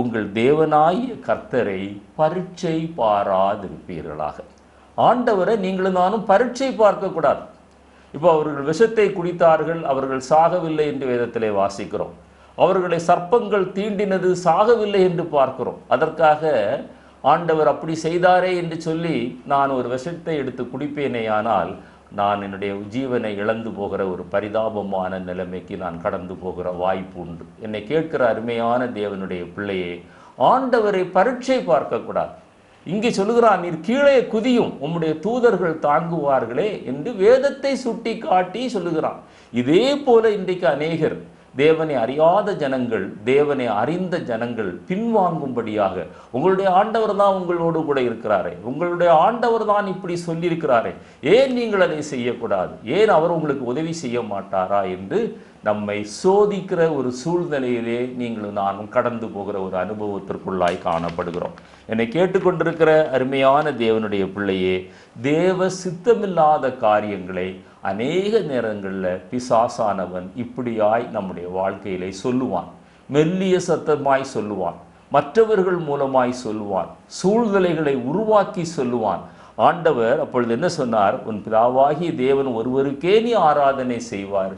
உங்கள் தேவனாகிய கர்த்தரை பரீட்சை பாராதிருப்பீர்களாக. ஆண்டவரை நீங்களும் நானும் பரீட்சை பார்க்கக்கூடாது. இப்போ அவர்கள் விஷத்தை குடித்தார்கள், அவர்கள் சாகவில்லை என்று வேதத்திலே வாசிக்கிறோம். அவர்களை சர்ப்பங்கள் தீண்டினது, சாகவில்லை என்று பார்க்கிறோம். அதற்காக ஆண்டவர் அப்படி செய்தாரே என்று சொல்லி நான் ஒரு விஷத்தை எடுத்து குடிப்பேனேயானால் நான் என்னுடைய ஜீவனை இழந்து போகிற ஒரு பரிதாபமான நிலைமைக்கு நான் கடந்து போகிற வாய்ப்பு உண்டு. என்னை கேட்கிற அருமையான தேவனுடைய பிள்ளையே, ஆண்டவரை பரீட்சை பார்க்கக்கூடாது. இங்கே சொல்லுகிறான், நீர் கீழே குதியும், உம்முடைய தூதர்கள் தாங்குவார்களே என்று வேதத்தை சுட்டி காட்டி சொல்லுகிறான். இதே போல இன்றைக்கு அநேகர் தேவனை அறியாத ஜனங்கள், தேவனை அறிந்த ஜனங்கள் பின்வாங்கும்படியாக, உங்களுடைய ஆண்டவர் தான் உங்களோடு கூட இருக்கிறாரே, உங்களுடைய ஆண்டவர் தான் இப்படி சொல்லியிருக்கிறாரே, ஏன் நீங்கள் அதை செய்யக்கூடாது, ஏன் அவர் உங்களுக்கு உதவி செய்ய மாட்டாரா என்று நம்மை சோதிக்கிற ஒரு சூழ்நிலையிலே நீங்களும் நானும் கடந்து போகிற ஒரு அனுபவத்திற்குள்ளாய் காணப்படுகிறோம். என்னை கேட்டுக்கொண்டிருக்கிற அருமையான தேவனுடைய பிள்ளையே, தேவ சித்தமில்லாத காரியங்களை அநேக நேரங்களில் பிசாசானவன் இப்படியாய் நம்முடைய வாழ்க்கையிலே சொல்லுவான். மெல்லிய சத்தமாய் சொல்லுவான், மற்றவர்கள் மூலமாய் சொல்லுவான், சூழ்நிலைகளை உருவாக்கி சொல்லுவான். ஆண்டவர் அப்பொழுது என்ன சொன்னார்? உன் பிதாவாகிய தேவன் ஒருவருக்கே நீ ஆராதனை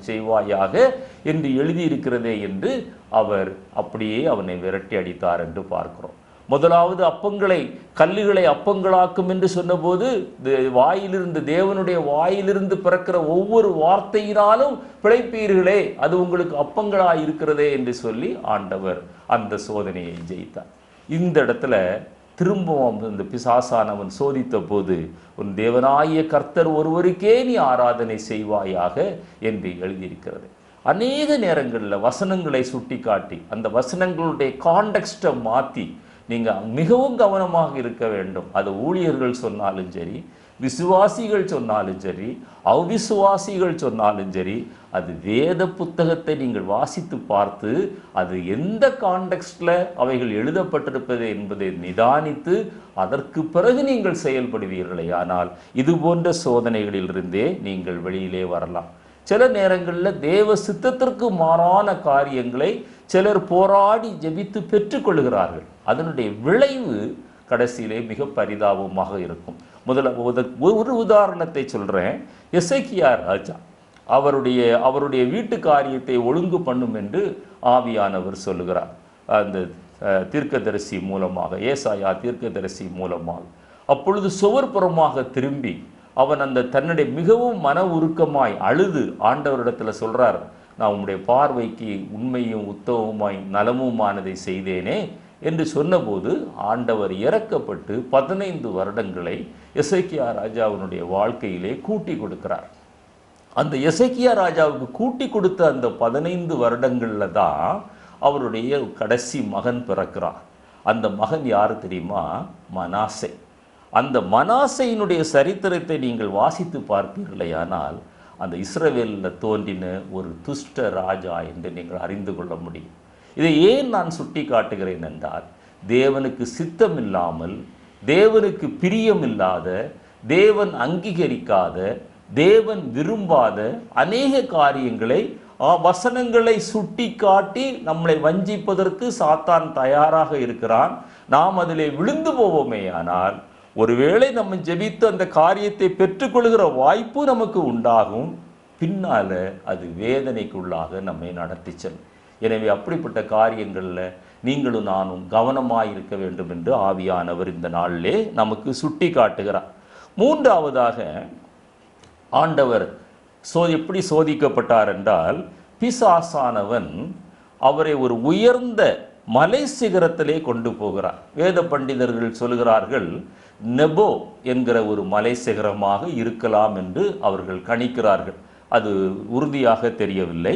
செய்வாயாக என்று எழுதியிருக்கிறதே என்று அவர் அப்படியே அவனை விரட்டி அடித்தார் என்று பார்க்கிறோம். முதலாவது அப்பங்களை, கல்லுகளை அப்பங்களாக்கும் என்று சொன்னபோது, வாயிலிருந்து, தேவனுடைய வாயிலிருந்து பிறக்கிற ஒவ்வொரு வார்த்தையினாலும் பிழைப்பீர்களே, அது உங்களுக்கு அப்பங்களாய் இருக்கிறதே என்று சொல்லி ஆண்டவர் அந்த சோதனையை ஜெயித்தார். இந்த இடத்துல திரும்பவும் இந்த பிசாசானவன் சோதித்த போது, உன் தேவனாகிய கர்த்தர் ஒருவருக்கே நீ ஆராதனை செய்வாயாக என்று எழுதியிருக்கிறது. அநேக நேரங்களில் வசனங்களை சுட்டி காட்டி அந்த வசனங்களுடைய கான்டெக்ஸ்டை மாற்றி நீங்கள் மிகவும் கவனமாக இருக்க வேண்டும். அது ஊழியர்கள் சொன்னாலும் சரி, விசுவாசிகள் சொன்னாலும் சரி, அவிசுவாசிகள் சொன்னாலும் சரி, அது வேத புத்தகத்தை நீங்கள் வாசித்து பார்த்து அது எந்த கான்டெக்ஸ்டில் அவைகள் எழுதப்பட்டிருப்பது என்பதை நிதானித்து அதற்கு பிறகு நீங்கள் செயல்படுவீர்களே, ஆனால் இது போன்ற சோதனைகளிலிருந்தே நீங்கள் வெளியிலே வரலாம். சில நேரங்களில் தேவ சித்தத்திற்கு மாறான காரியங்களை சிலர் போராடி ஜெபித்து பெற்றுக்கொள்கிறார்கள். அதனுடைய விளைவு கடைசியிலே மிக பரிதாபமாக இருக்கும். ஒரு உதாரணத்தை சொல்கிறேன். எசேக்கியா ராஜா அவருடைய வீட்டு காரியத்தை ஒழுங்கு பண்ணும் என்று ஆவியானவர் சொல்லுகிறார். அந்த தீர்க்கதரிசி மூலமாக, ஏசாயா தீர்க்கதரிசி மூலமாக அப்பொழுது சுவர்புறமாக திரும்பி அவன் அந்த தன்னுடைய மிகவும் மன உருக்கமாய் அழுது ஆண்டவரிடத்தில் சொல்றார், நான் உம்முடைய பார்வைக்கு உண்மையும் உத்தமமாய் நலமுமானதை செய்தேனே என்று சொன்னபோது ஆண்டவர் இறக்கப்பட்டு 15 வருடங்களை எசேக்கியா ராஜாவினுடைய வாழ்க்கையிலே கூட்டி கொடுக்கிறார். அந்த எசேக்கியா ராஜாவுக்கு கூட்டி கொடுத்த அந்த 15 வருடங்கள்ல தான் அவருடைய கடைசி மகன் பிறக்கிறார். அந்த மகன் யாரு தெரியுமா? மனாசே. அந்த மனாசையினுடைய சரித்திரத்தை நீங்கள் வாசித்து பார்ப்பீர்களேயானால் அந்த இஸ்ரவேலில் தோன்றின ஒரு துஷ்ட ராஜா என்று நீங்கள் அறிந்து கொள்ள முடியும். இதை ஏன் நான் சுட்டி காட்டுகிறேன் என்றால், தேவனுக்கு சித்தமில்லாமல், தேவனுக்கு பிரியமில்லாத, தேவன் அங்கீகரிக்காத, தேவன் விரும்பாத அநேக காரியங்களை வசனங்களை சுட்டி காட்டி நம்மளை வஞ்சிப்பதற்கு சாத்தான் தயாராக இருக்கிறான். நாம் அதிலே விழுந்து போவோமே ஆனால் ஒருவேளை நம்ம ஜெபித்து அந்த காரியத்தை பெற்றுக்கொள்கிற வாய்ப்பு நமக்கு உண்டாகும். பின்னால அது வேதனைக்குள்ளாக நம்மை நடத்தி செல்லும். எனவே அப்படிப்பட்ட காரியங்களில் நீங்களும் நானும் கவனமாக இருக்க வேண்டும் என்று ஆவியானவர் இந்த நாளிலே நமக்கு சுட்டி காட்டுகிறார். மூன்றாவதாக ஆண்டவர் எப்படி சோதிக்கப்பட்டார் என்றால், பிசாசானவன் அவரை ஒரு உயர்ந்த மலை சிகரத்திலே கொண்டு போகிறார். வேத பண்டிதர்கள் சொல்கிறார்கள், நெபோ என்கிற ஒரு மலை சிகரமாக இருக்கலாம் என்று அவர்கள் கணிக்கிறார்கள். அது உறுதியாக தெரியவில்லை.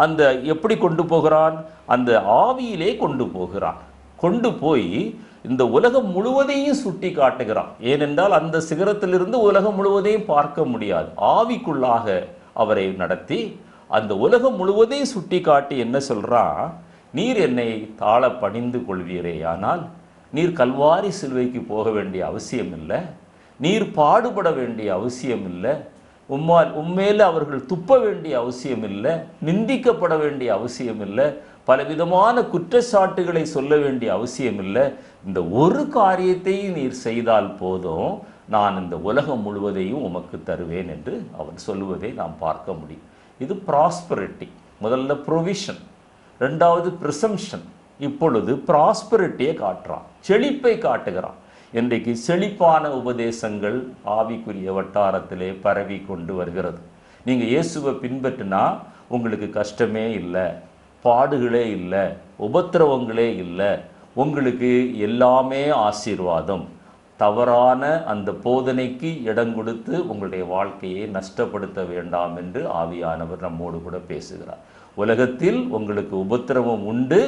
அந்த எப்படி கொண்டு போகிறான்? அந்த ஆவியிலே கொண்டு போகிறான். கொண்டு போய் இந்த உலகம் முழுவதையும் சுட்டி காட்டுகிறான். ஏனென்றால் அந்த சிகரத்திலிருந்து உலகம் முழுவதையும் பார்க்க முடியாது. ஆவிக்குள்ளாக அவரை நடத்தி அந்த உலகம் முழுவதையும் சுட்டி காட்டி என்ன சொல்றான்? நீர் என்னை தாழ பணிந்து கொள்வீரே, ஆனால் நீர் கல்வாரி சிலுவைக்கு போக வேண்டிய அவசியம் இல்லை, நீர் பாடுபட வேண்டிய அவசியம் இல்லை, உம்மேல அவர்கள் துப்ப வேண்டிய அவசியம் இல்லை, நிந்திக்கப்பட வேண்டிய அவசியம் இல்லை, பலவிதமான குற்றச்சாட்டுகளை சொல்ல வேண்டிய அவசியம் இல்லை. இந்த ஒரு காரியத்தை நீர் செய்தால் போதும், நான் இந்த உலகம் முழுவதையும் உமக்கு தருவேன் என்று அவன் சொல்லுவதை நாம் பார்க்க முடியும். இது ப்ராஸ்பரிட்டி. முதல்ல ப்ரொவிஷன், ரெண்டாவது ப்ரிசம்ஷன். இப்பொழுது ப்ராஸ்பரிட்டியை காட்டுறான், செழிப்பை காட்டுகிறான். இன்றைக்கு செழிப்பான உபதேசங்கள் ஆவிக்குரிய வட்டாரத்திலே பரவி கொண்டு வருகிறது. நீங்கள் இயேசுவை பின்பற்றினா உங்களுக்கு கஷ்டமே இல்லை, பாடுகளே இல்லை, உபத்திரவங்களே இல்லை, உங்களுக்கு எல்லாமே ஆசீர்வாதம். தவறான அந்த போதனைக்கு இடம் கொடுத்து உங்களுடைய வாழ்க்கையை நஷ்டப்படுத்த வேண்டாம் என்று ஆவியானவர் நம்மோடு கூட பேசுகிறார். உலகத்தில் உங்களுக்கு உபத்திரவம் உண்டு,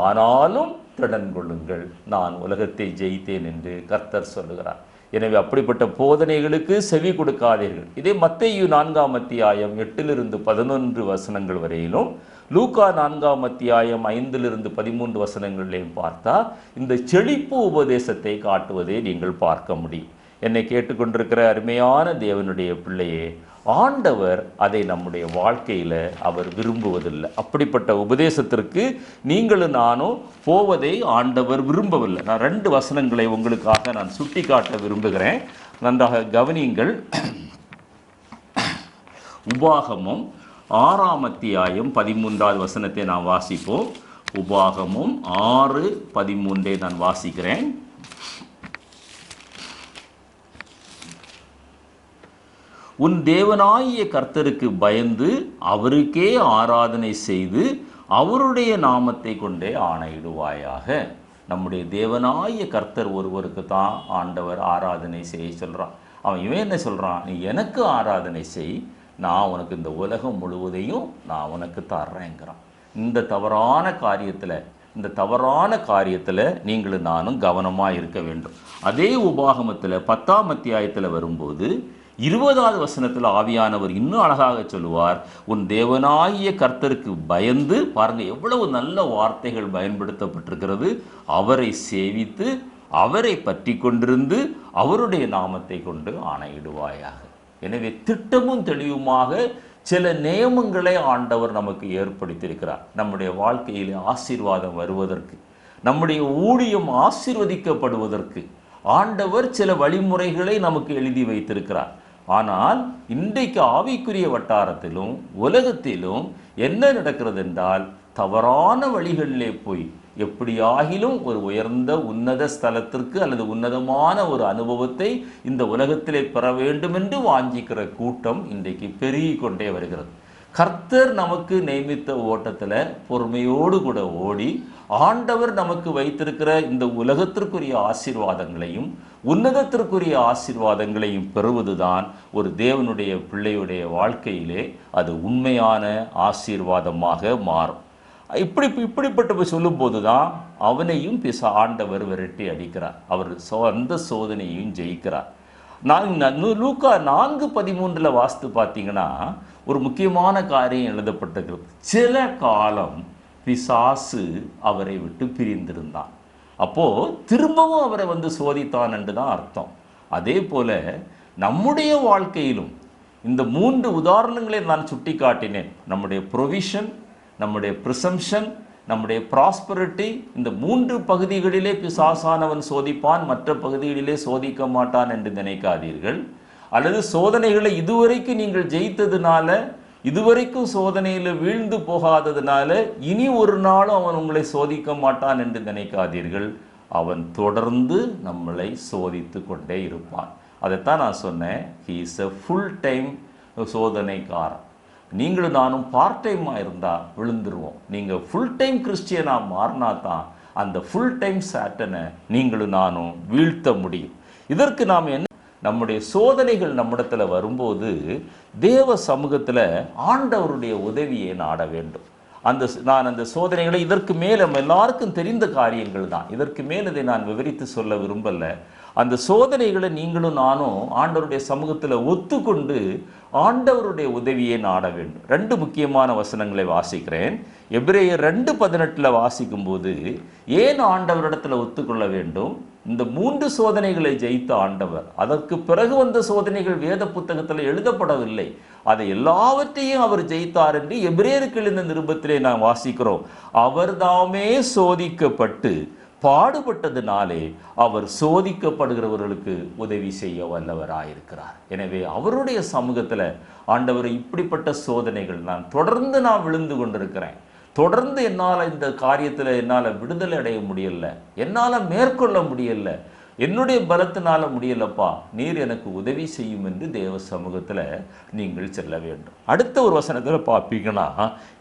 ஆனாலும் திடன் கொள்ளுங்கள், நான் உலகத்தை ஜெயித்தேன் என்று கர்த்தர் சொல்லுகிறார். எனவே அப்படிப்பட்ட போதனைகளுக்கு செவி கொடுக்காதீர்கள். இதே மத்தேயு 4ஆம் அத்தியாயம் 8-11 வசனங்கள் வரையிலும், லூக்கா 4ஆம் அத்தியாயம் 5-13 வசனங்களிலையும் பார்த்தா இந்த செழிப்பு உபதேசத்தை காட்டுவதை நீங்கள் பார்க்க முடியும். என்னை கேட்டுக்கொண்டிருக்கிற அருமையான தேவனுடைய பிள்ளையே, ஆண்டவர் அதை நம்முடைய வாழ்க்கையில் அவர் விரும்புவதில்லை. அப்படிப்பட்ட உபதேசத்திற்கு நீங்களும் நானும் போவதை ஆண்டவர் விரும்பவில்லை. நான் 2 வசனங்களை உங்களுக்காக நான் சுட்டி காட்ட விரும்புகிறேன், நன்றாக கவனியுங்கள். உபாகமம் 6ஆம் அத்தியாயம் 13வது வசனத்தை நான் வாசிப்போம். உபாகமம் 6:13 நான் வாசிக்கிறேன். உன் தேவனாகிய கர்த்தருக்கு பயந்து அவருக்கே ஆராதனை செய்து அவருடைய நாமத்தை கொண்டே ஆணையிடுவாயாக. நம்முடைய தேவனாகிய கர்த்தர் ஒருவருக்கு தான் ஆண்டவர் ஆராதனை செய்ய சொல்கிறான். இவன் என்ன சொல்கிறான்? நீ எனக்கு ஆராதனை செய், நான் உனக்கு இந்த உலகம் முழுவதையும் நான் உனக்கு தர்றேங்கிறான். இந்த தவறான காரியத்தில் நீங்களும் நானும் கவனமாக இருக்க வேண்டும். அதே உபாகமத்தில் 10ஆம் அத்தியாயத்தில் வரும்போது 20வது வசனத்தில் ஆவியானவர் இன்னும் அழகாக சொல்லுவார், உன் தேவனாகிய கர்த்தருக்கு பயந்து, பாருங்க எவ்வளவு நல்ல வார்த்தைகள் பயன்படுத்தப்பட்டிருக்கிறது, அவரை சேவித்து அவரை பற்றி கொண்டிருந்து அவருடைய நாமத்தை கொண்டு ஆணையிடுவாயாக. எனவே திட்டமும் தெளிவுமாக சில நியமங்களை ஆண்டவர் நமக்கு ஏற்படுத்தியிருக்கிறார். நம்முடைய வாழ்க்கையில் ஆசீர்வாதம் வருவதற்கு, நம்முடைய ஊழியம் ஆசீர்வதிக்கப்படுவதற்கு ஆண்டவர் சில வழிமுறைகளை நமக்கு எழுதி வைத்திருக்கிறார். ஆனால் இன்றைக்கு ஆவிக்குரிய வட்டாரத்திலும் உலகத்திலும் என்ன நடக்கிறது என்றால், தவறான வழிகளிலே போய் எப்படியாகிலும் ஒரு உயர்ந்த உன்னத ஸ்தலத்திற்கு அல்லது உன்னதமான ஒரு அனுபவத்தை இந்த உலகத்திலே பெற வேண்டும் என்று வாஞ்சிக்கிற கூட்டம் இன்றைக்கு பெருகி கொண்டே வருகிறது. கர்த்தர் நமக்கு நியமித்த ஓட்டத்தில் பொறுமையோடு கூட ஓடி ஆண்டவர் நமக்கு வைத்திருக்கிற இந்த உலகத்திற்குரிய ஆசீர்வாதங்களையும் உன்னதத்திற்குரிய ஆசீர்வாதங்களையும் பெறுவதுதான் ஒரு தேவனுடைய பிள்ளையுடைய வாழ்க்கையிலே அது உண்மையான ஆசீர்வாதமாக மாறும். இப்படிப்பட்ட சொல்லும்போது தான் அவனையும் ஆண்டவர் விரட்டி அடிக்கிறார். அவர் அந்த சோதனையும் ஜெயிக்கிறார். லூக்கா 4:13 வாசித்து பார்த்தீங்கன்னா ஒரு முக்கியமான காரியம் எழுதப்பட்டிருக்கிறது. சில காலம் பிசாசு அவரை விட்டு பிரிந்திருந்தான். அப்போ திரும்பவும் அவரை சோதித்தான் என்று தான் அர்த்தம். அதே போல நம்முடைய வாழ்க்கையிலும் இந்த 3 உதாரணங்களை நான் சுட்டி காட்டினேன். நம்முடைய ப்ரொவிஷன், நம்முடைய ப்ரிசம்ஷன், நம்முடைய ப்ராஸ்பரிட்டி, இந்த 3 பகுதிகளிலே பிசாசானவன் சோதிப்பான், மற்ற பகுதிகளிலே சோதிக்க மாட்டான் என்று நினைக்காதீர்கள். அல்லது சோதனைகளை இதுவரைக்கும் நீங்கள் ஜெயித்ததுனால, இதுவரைக்கும் சோதனையில் வீழ்ந்து போகாததுனால இனி ஒரு நாளும் அவன் உங்களை சோதிக்க மாட்டான் என்று நினைக்காதீர்கள். அவன் தொடர்ந்து நம்மளை சோதித்து கொண்டே இருப்பான். அதைத்தான் நான் சொன்னேன், he is a full time சோதனைக்காரன். நீங்களும் நானும் பார்ட் டைமாக இருந்தால் விழுந்துருவோம். நீங்கள் ஃபுல் டைம் கிறிஸ்டியனாக மாறினா தான் அந்த ஃபுல் டைம் சாட்டனை நீங்களும் நானும் வீழ்த்த முடியும். இதற்கு நாம் என்ன, நம்முடைய சோதனைகள் நம்மிடத்தில் வரும்போது தேவ சமூகத்தில் ஆண்டவருடைய உதவியை நாட வேண்டும். நான் அந்த சோதனைகளை இதற்கு மேல் நம்ம எல்லாருக்கும் தெரிந்த காரியங்கள் தான், இதற்கு மேல் இதை நான் விவரித்து சொல்ல விரும்பலை. அந்த சோதனைகளை நீங்களும் நானும் ஆண்டவருடைய சமூகத்தில் ஒத்துக்கொண்டு ஆண்டவருடைய உதவியை நாட வேண்டும். 2 முக்கியமான வசனங்களை வாசிக்கிறேன். எபிரேயர் 2:18 வாசிக்கும் போது ஏன் ஆண்டவரிடத்தில் ஒத்துக்கொள்ள வேண்டும்? இந்த 3 சோதனைகளை ஜெயித்த ஆண்டவர், அதற்கு பிறகு வந்த சோதனைகள் வேத புத்தகத்தில் எழுதப்படவில்லை, அதை எல்லாவற்றையும் அவர் ஜெயித்தார் என்று எபிரேயருக்கு எழுதின நிருபத்திலே நாம் வாசிக்கிறோம். அவர் தாமே சோதிக்கப்பட்டு பாடுபட்டதினாலே அவர் சோதிக்கப்படுகிறவர்களுக்கு உதவி செய்ய வல்லவராயிருக்கிறார். எனவே அவருடைய சமூகத்தில் ஆண்டவர், இப்படிப்பட்ட சோதனைகள் நான் தொடர்ந்து விழுந்து கொண்டிருக்கிறேன், தொடர்ந்து என்னால் இந்த காரியத்தில் என்னால் விடுதலை அடைய முடியல, என்னால் மேற்கொள்ள முடியல, என்னுடைய பலத்தினால முடியலப்பா, நீர் எனக்கு உதவி செய்யும் என்று தேவ சமூகத்தில் நீங்கள் செல்ல வேண்டும். அடுத்த ஒரு வசனத்தில் பார்ப்பீங்கன்னா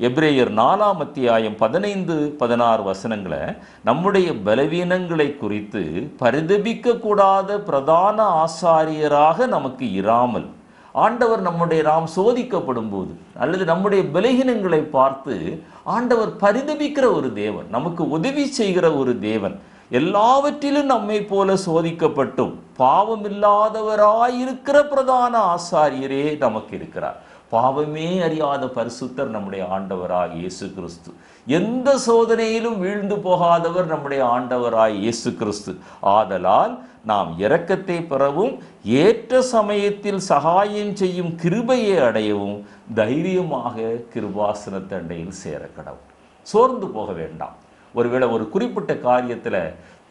எபிரேயர் 4:15-16 வசனங்களை நம்முடைய பலவீனங்களை குறித்து பரிதபிக்க கூடாத பிரதான ஆசாரியராக நமக்கு இராமல், ஆண்டவர் நாம் சோதிக்கப்படும் போது அல்லது நம்முடைய பலவீனங்களை பார்த்து ஆண்டவர் பரிதபிக்கிற ஒரு தேவன், நமக்கு உதவி செய்கிற ஒரு தேவன், எல்லாவற்றிலும் நம்மை போல சோதிக்கப்பட்டும் பாவமில்லாதவராயிருக்கிற பிரதான ஆசாரியரே நமக்கு இருக்கிறார். பாவமே அறியாத பரிசுத்தர் நம்முடைய ஆண்டவராய் இயேசு கிறிஸ்து. எந்த சோதனையிலும் வீழ்ந்து போகாதவர் நம்முடைய ஆண்டவராய் இயேசு கிறிஸ்து. ஆதலால் நாம் இரக்கத்தை பெறவும் ஏற்ற சமயத்தில் சகாயம் செய்யும் கிருபையை அடையவும் தைரியமாக கிருபாசன தண்டையில் சேர கடவும். சோர்ந்து போக வேண்டாம். ஒருவேளை ஒரு குறிப்பிட்ட காரியத்தில்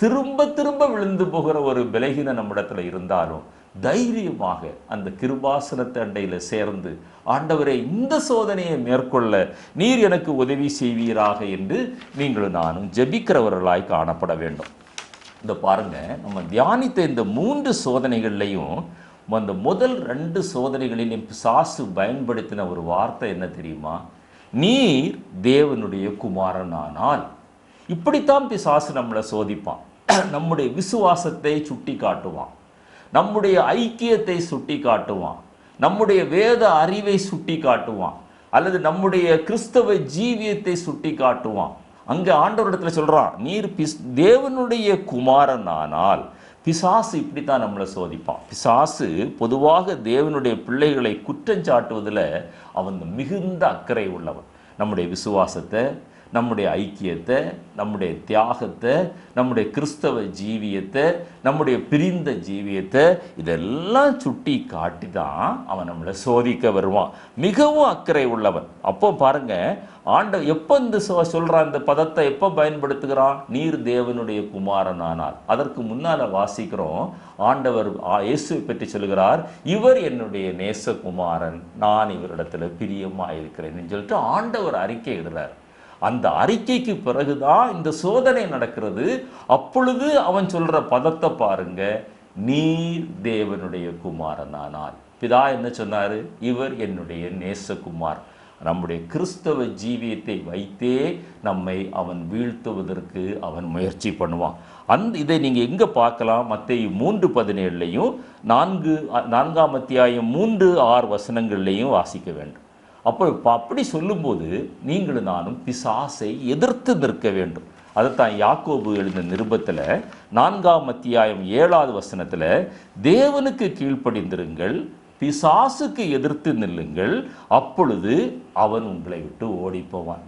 திரும்ப திரும்ப விழுந்து போகிற ஒரு பலகீனம் நம்மிடத்தில் இருந்தாலும் தைரியமாக அந்த கிருபாசனத்தை அண்டையில் சேர்ந்து, ஆண்டவரே இந்த சோதனையை மேற்கொள்ள நீர் எனக்கு உதவி செய்வீராக என்று நீங்களும் நானும் ஜெபிக்கிறவர்களாய் காணப்பட வேண்டும். இந்த பாருங்க, நம்ம தியானித்த இந்த 3 சோதனைகள்லையும் அந்த முதல் 2 சோதனைகளிலும் பிசாசு பயன்படுத்தின ஒரு வார்த்தை என்ன தெரியுமா? நீர் தேவனுடைய குமாரனானால். இப்படித்தான் பிசாசு நம்மளை சோதிப்பான். நம்முடைய விசுவாசத்தை சுட்டி காட்டுவான், நம்முடைய ஐக்கியத்தை சுட்டி காட்டுவான், நம்முடைய வேத அறிவை சுட்டி காட்டுவான், அல்லது நம்முடைய கிறிஸ்தவ ஜீவியத்தை சுட்டி காட்டுவான். அங்கே ஆண்டவரிடத்தில் சொல்றான், நீர் தேவனுடைய குமாரனானால். பிசாசு இப்படித்தான் நம்மளை சோதிப்பான். பிசாசு பொதுவாக தேவனுடைய பிள்ளைகளை குற்றம் சாட்டுவதில் அவன் மிகுந்த அக்கறை உள்ளவன். நம்முடைய விசுவாசத்தை, நம்முடைய ஐக்கியத்தை, நம்முடைய தியாகத்தை, நம்முடைய கிறிஸ்தவ ஜீவியத்தை, நம்முடைய பிரிந்த ஜீவியத்தை இதெல்லாம் சுட்டி காட்டி தான் அவன் நம்மளை சோதிக்க வருவான். மிகவும் அக்கறை உள்ளவன். அப்போ பாருங்க, ஆண்டவர் எப்போ இந்த சொல்கிறான், இந்த பதத்தை எப்போ பயன்படுத்துகிறான்? நீர் தேவனுடைய குமாரனானால். அதற்கு முன்னால் வாசிக்கிறோம், ஆண்டவர் இயேசுவை பற்றி சொல்கிறார், இவர் என்னுடைய நேசகுமாரன், நான் இவரிடத்துல பிரியமாக இருக்கிறேன்னு சொல்லிட்டு ஆண்டவர் அறிக்கை இடுறார். அந்த அறிக்கைக்கு பிறகுதான் இந்த சோதனை நடக்கிறது. அப்பொழுது அவன் சொல்ற பதத்தை பாருங்க, நீர் தேவனுடைய குமாரனானால். பிதா என்ன சொன்னாரு? இவர் என்னுடைய நேசகுமார். நம்முடைய கிறிஸ்தவ ஜீவியத்தை வைத்தே நம்மை அவன் வீழ்த்துவதற்கு அவன் முயற்சி பண்ணுவான். இதை நீங்கள் எங்கே பார்க்கலாம்? மத்தேயு 3:17 4ஆம் அத்தியாயம் 3-6 வசனங்கள்லையும் வாசிக்க வேண்டும். அப்படி சொல்லும்போது நீங்களும் நானும் பிசாசை எதிர்த்து நிற்க வேண்டும். அதைத்தான் யாக்கோபு எழுந்த நிருபத்தில் 4ஆம் அத்தியாயம் 7வது வசனத்தில், தேவனுக்கு கீழ்ப்படிந்திருங்கள், பிசாசுக்கு எதிர்த்து நில்லுங்கள், அப்பொழுது அவன் உங்களை விட்டு ஓடிப்போவான்.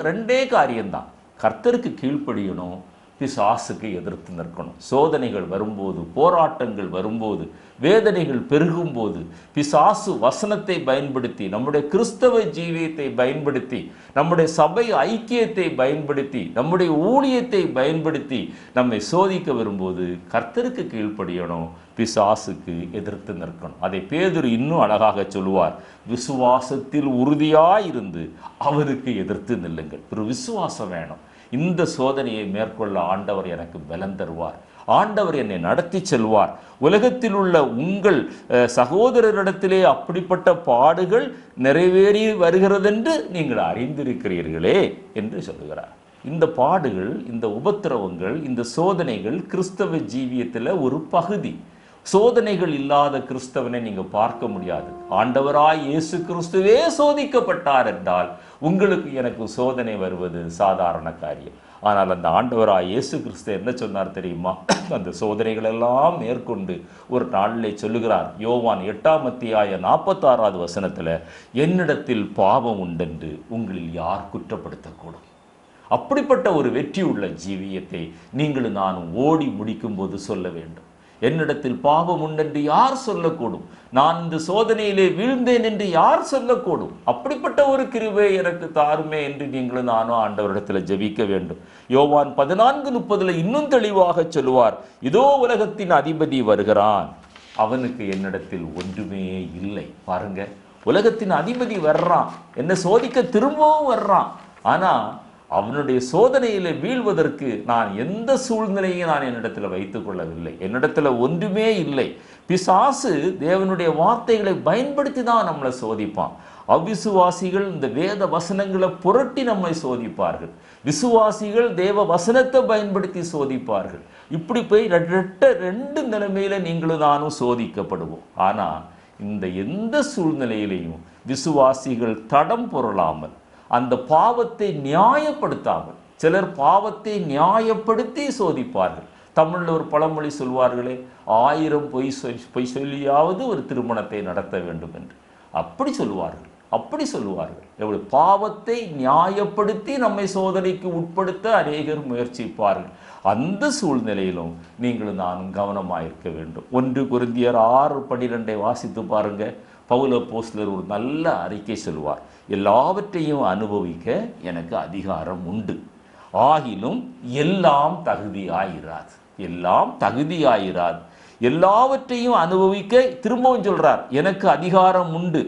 ரெண்டே காரியம்தான். கர்த்தருக்கு கீழ்ப்படியணும், பிசாசுக்கு எதிர்த்து நிற்கணும். சோதனைகள் வரும்போது, போராட்டங்கள் வரும்போது, வேதனைகள் பெருகும்போது பிசாசு வசனத்தை பயன்படுத்தி, நம்முடைய கிறிஸ்தவ ஜீவியத்தை பயன்படுத்தி, நம்முடைய சபை ஐக்கியத்தை பயன்படுத்தி, நம்முடைய ஊழியத்தை பயன்படுத்தி நம்மை சோதிக்க வரும்போது கர்த்தருக்கு கீழ்ப்படியணும், பிசாசுக்கு எதிர்த்து நிற்கணும். அதை பேதுரு இன்னும் அழகாக சொல்லுவார், விசுவாசத்தில் உறுதியாயிருந்து அவருக்கு எதிர்த்து நில்லுங்கள். ஒரு விசுவாசம் வேணும். இந்த சோதனையை மேற்கொள்ள ஆண்டவர் எனக்கு பலன் தருவார், ஆண்டவர் என்னை நடத்தி செல்வார். உலகத்தில் உள்ள உங்கள் சகோதரரிடத்திலே அப்படிப்பட்ட பாடுகள் நிறைவேறி வருகிறதென்று நீங்கள் அறிந்திருக்கிறீர்களே என்று சொல்லுகிறார். இந்த பாடுகள், இந்த உபத்திரவங்கள், இந்த சோதனைகள் கிறிஸ்தவ ஜீவியத்தில் ஒரு பகுதி. சோதனைகள் இல்லாத கிறிஸ்தவனை நீங்க பார்க்க முடியாது. ஆண்டவராய் இயேசு கிறிஸ்துவே சோதிக்கப்பட்டார் என்றால் உங்களுக்கு எனக்கு சோதனை வருவது சாதாரண காரியம். ஆனால் அந்த ஆண்டவராய் இயேசு கிறிஸ்து என்ன சொன்னார் தெரியுமா? அந்த சோதனைகள் எல்லாம் மேற்கொண்டு ஒரு நாளிலே சொல்லுகிறார். யோவான் 8ஆம் அத்தியாயம் 46வது வசனத்தில், என்னிடத்தில் பாவம் உண்டென்று உங்களில் யார் குற்றப்படுத்தக்கூடும்? அப்படிப்பட்ட ஒரு வெற்றி உள்ள ஜீவியத்தை நீங்களும் நானும் ஓடி முடிக்கும் போது சொல்ல வேண்டும். என்னிடத்தில் பாவம் உண்டென்று யார் சொல்லக்கூடும்? நான் இந்த சோதனையிலே வீழ்ந்தேன் என்று யார் சொல்லக்கூடும்? அப்படிப்பட்ட ஒரு கிருபை எனக்கு தாருமே என்று நீங்களும் நானும் ஆண்டவரிடத்தில் ஜெபிக்க வேண்டும். யோவான் 14:30 இன்னும் தெளிவாக சொல்லுவார், இதோ உலகத்தின் அதிபதி வருகிறான், அவனுக்கு என்னிடத்தில் ஒன்றுமே இல்லை. பாருங்க, உலகத்தின் அதிபதி வர்றான், என்னை சோதிக்க திரும்பவும் வர்றான். ஆனா அவனுடைய சோதனையில வீழ்வதற்கு நான் எந்த சூழ்நிலையும் நான் என்னிடத்தில் வைத்துக் கொள்ளவில்லை. என்னிடத்தில் ஒன்றுமே இல்லை. பிசாசு தேவனுடைய வார்த்தைகளை பயன்படுத்தி தான் நம்மளை சோதிப்பான். அவ்விசுவாசிகள் இந்த வேத வசனங்களை புரட்டி நம்மை சோதிப்பார்கள். விசுவாசிகள் தேவ வசனத்தை பயன்படுத்தி சோதிப்பார்கள். இப்படி போய் ரெண்டு நிலைமையில நீங்களும் நானும் சோதிக்கப்படுவோம். ஆனா இந்த எந்த சூழ்நிலையிலையும் விசுவாசிகள் தடம் பொருளாமல், அந்த பாவத்தை நியாயப்படுத்தாமல், சிலர் பாவத்தை நியாயப்படுத்தி சோதிப்பார்கள். தமிழில் ஒரு பழமொழி சொல்வார்களே, 1000 பொய் சொல்லியாவது ஒரு திருமணத்தை நடத்த வேண்டும் என்று. அப்படி சொல்லுவார்கள். எவ்வளவு பாவத்தை நியாயப்படுத்தி நம்மை சோதனைக்கு உட்படுத்த அநேகர் முயற்சிப்பார்கள். அந்த சூழ்நிலையிலும் நீங்களும் நானும் கவனமாயிருக்க வேண்டும். 1 கொரிந்தியர் 6:12 வாசித்து பாருங்க. பவுல் அப்போஸ்தலர் ஒரு நல்ல அறிக்கை சொல்வார். எல்லாவற்றையும் அனுபவிக்க எனக்கு அதிகாரம் உண்டு, ஆகிலும் எல்லாம் தகுதியாயிராது. எல்லாவற்றையும் அனுபவிக்க திரும்பவும் சொல்றார், எனக்கு அதிகாரம் உண்டு,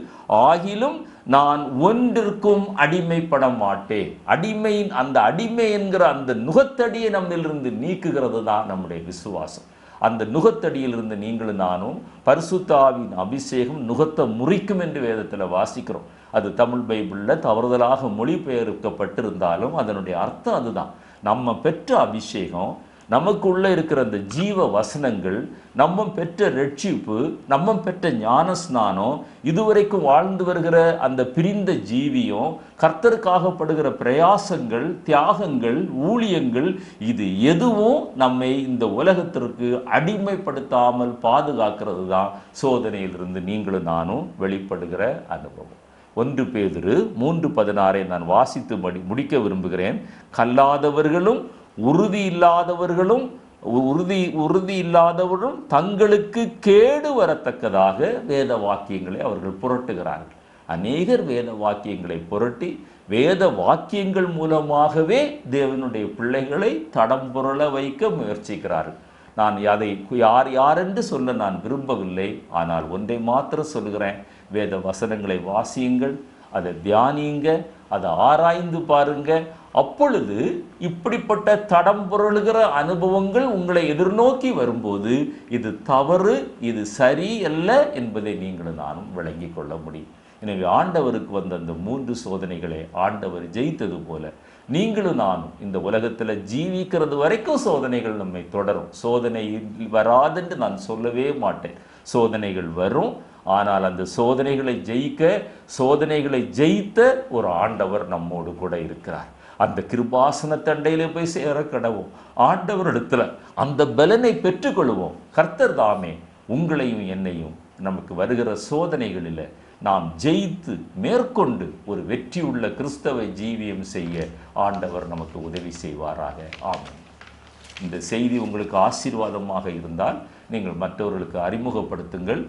ஆகிலும் நான் ஒன்றிற்கும் அடிமைப்பட மாட்டேன். அந்த அடிமை என்கிற அந்த நுகத்தடியை நம்மிலிருந்து நீக்குகிறது தான் நம்முடைய விசுவாசம். அந்த நுகத்தடியிலிருந்து நீங்களும் நானும், பரிசுத்த ஆவியின் அபிஷேகம் நுகத்தை முறிக்கும் என்று வேதத்தில் வாசிக்கிறோம். அது தமிழ் பைபிளில் தவறுதலாக மொழிபெயர்க்கப்பட்டிருந்தாலும் அதனுடைய அர்த்தம் அதுதான். நம்ம பெற்ற அபிஷேகம், நமக்குள்ள இருக்கிற அந்த ஜீவ வசனங்கள், நம்ம பெற்ற ரட்சிப்பு, நம்ம பெற்ற ஞானஸ்நானம், இதுவரைக்கும் வாழ்ந்து வருகிற அந்த பிரிந்த ஜீவியம், கர்த்தருக்காகப்படுகிற பிரயாசங்கள், தியாகங்கள், ஊழியங்கள், இது எதுவும் நம்மை இந்த உலகத்திற்கு அடிமைப்படுத்தாமல் பாதுகாக்கிறது தான் சோதனையிலிருந்து நீங்களும் நானும் வெளிப்படுகிற அனுபவம். 1 பேதுரு 3:16 நான் வாசித்து முடிக்க விரும்புகிறேன். கல்லாதவர்களும் உறுதி இல்லாதவர்களும் தங்களுக்கு கேடு வரத்தக்கதாக வேத வாக்கியங்களை அவர்கள் புரட்டுகிறார்கள். அநேகர் வேத வாக்கியங்களை புரட்டி வேத வாக்கியங்கள் மூலமாகவே தேவனுடைய பிள்ளைகளை தடம் புரள வைக்க முயற்சிக்கிறார்கள். நான் அதை யாரென்று சொல்ல நான் விரும்பவில்லை. ஆனால் ஒன்றை மாத்திரம் சொல்லுகிறேன், வேத வசனங்களை வாசியுங்கள், அதை தியானிங்க, அதை ஆராய்ந்து பாருங்க. அப்பொழுது இப்படிப்பட்ட தடம் புரளுகிற அனுபவங்கள் உங்களை எதிர்நோக்கி வரும்போது இது தவறு, இது சரி அல்ல என்பதை நீங்களும் நானும் விளங்கி கொள்ள முடியும். எனவே ஆண்டவருக்கு வந்த அந்த 3 சோதனைகளை ஆண்டவர் ஜெயித்தது போல நீங்களும் நானும் இந்த உலகத்தில் ஜீவிக்கிறது வரைக்கும் சோதனைகள் நம்மை தொடரும். சோதனை வராதுன்னு நான் சொல்லவே மாட்டேன். சோதனைகள் வரும். ஆனால் அந்த சோதனைகளை ஜெயித்த ஒரு ஆண்டவர் நம்மோடு கூட இருக்கிறார். அந்த கிருபாசன தண்டையில போய் சேர கடவோம். ஆண்டவரிடத்துல அந்த பலனை பெற்றுக்கொள்வோம். கர்த்தர் தாமே உங்களையும் என்னையும் நமக்கு வருகிற சோதனைகளில் நாம் ஜெயித்து மேற்கொண்டு ஒரு வெற்றியுள்ள கிறிஸ்தவ ஜீவியம் செய்ய ஆண்டவர் நமக்கு உதவி செய்வாராக. ஆமென். இந்த செய்தி உங்களுக்கு ஆசீர்வாதமாக இருந்தால் நீங்கள் மற்றவர்களுக்கு அறிமுகப்படுத்துங்கள்.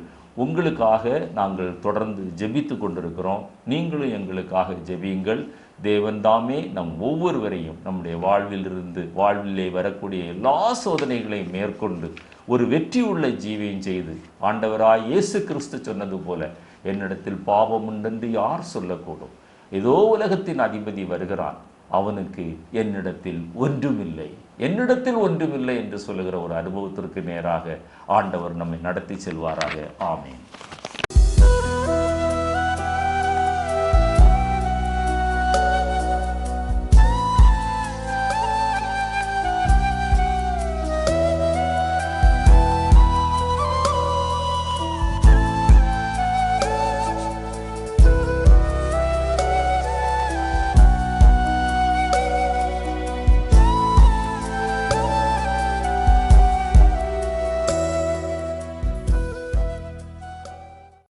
உங்களுக்காக நாங்கள் தொடர்ந்து ஜெபித்து கொண்டிருக்கிறோம். நீங்களும் எங்களுக்காக ஜெபியுங்கள். தேவன் தாமே நம் ஒவ்வொருவரையும் நம்முடைய வாழ்விலே வரக்கூடிய எல்லா சோதனைகளையும் மேற்கொண்டு ஒரு வெற்றியுள்ள ஜீவியம் செய்து, ஆண்டவராய் இயேசு கிறிஸ்து சொன்னது போல, என்னிடத்தில் பாவம் உண்டென்று யார் சொல்லக்கூடும்? ஏதோ உலகத்தின் அதிபதி வருகிறான், அவனுக்கு என்னிடத்தில் ஒன்றுமில்லை என்று சொல்லுகிற ஒரு அனுபவத்திற்கு நேராக ஆண்டவர் நம்மை நடத்தி செல்வாராக. ஆமென்.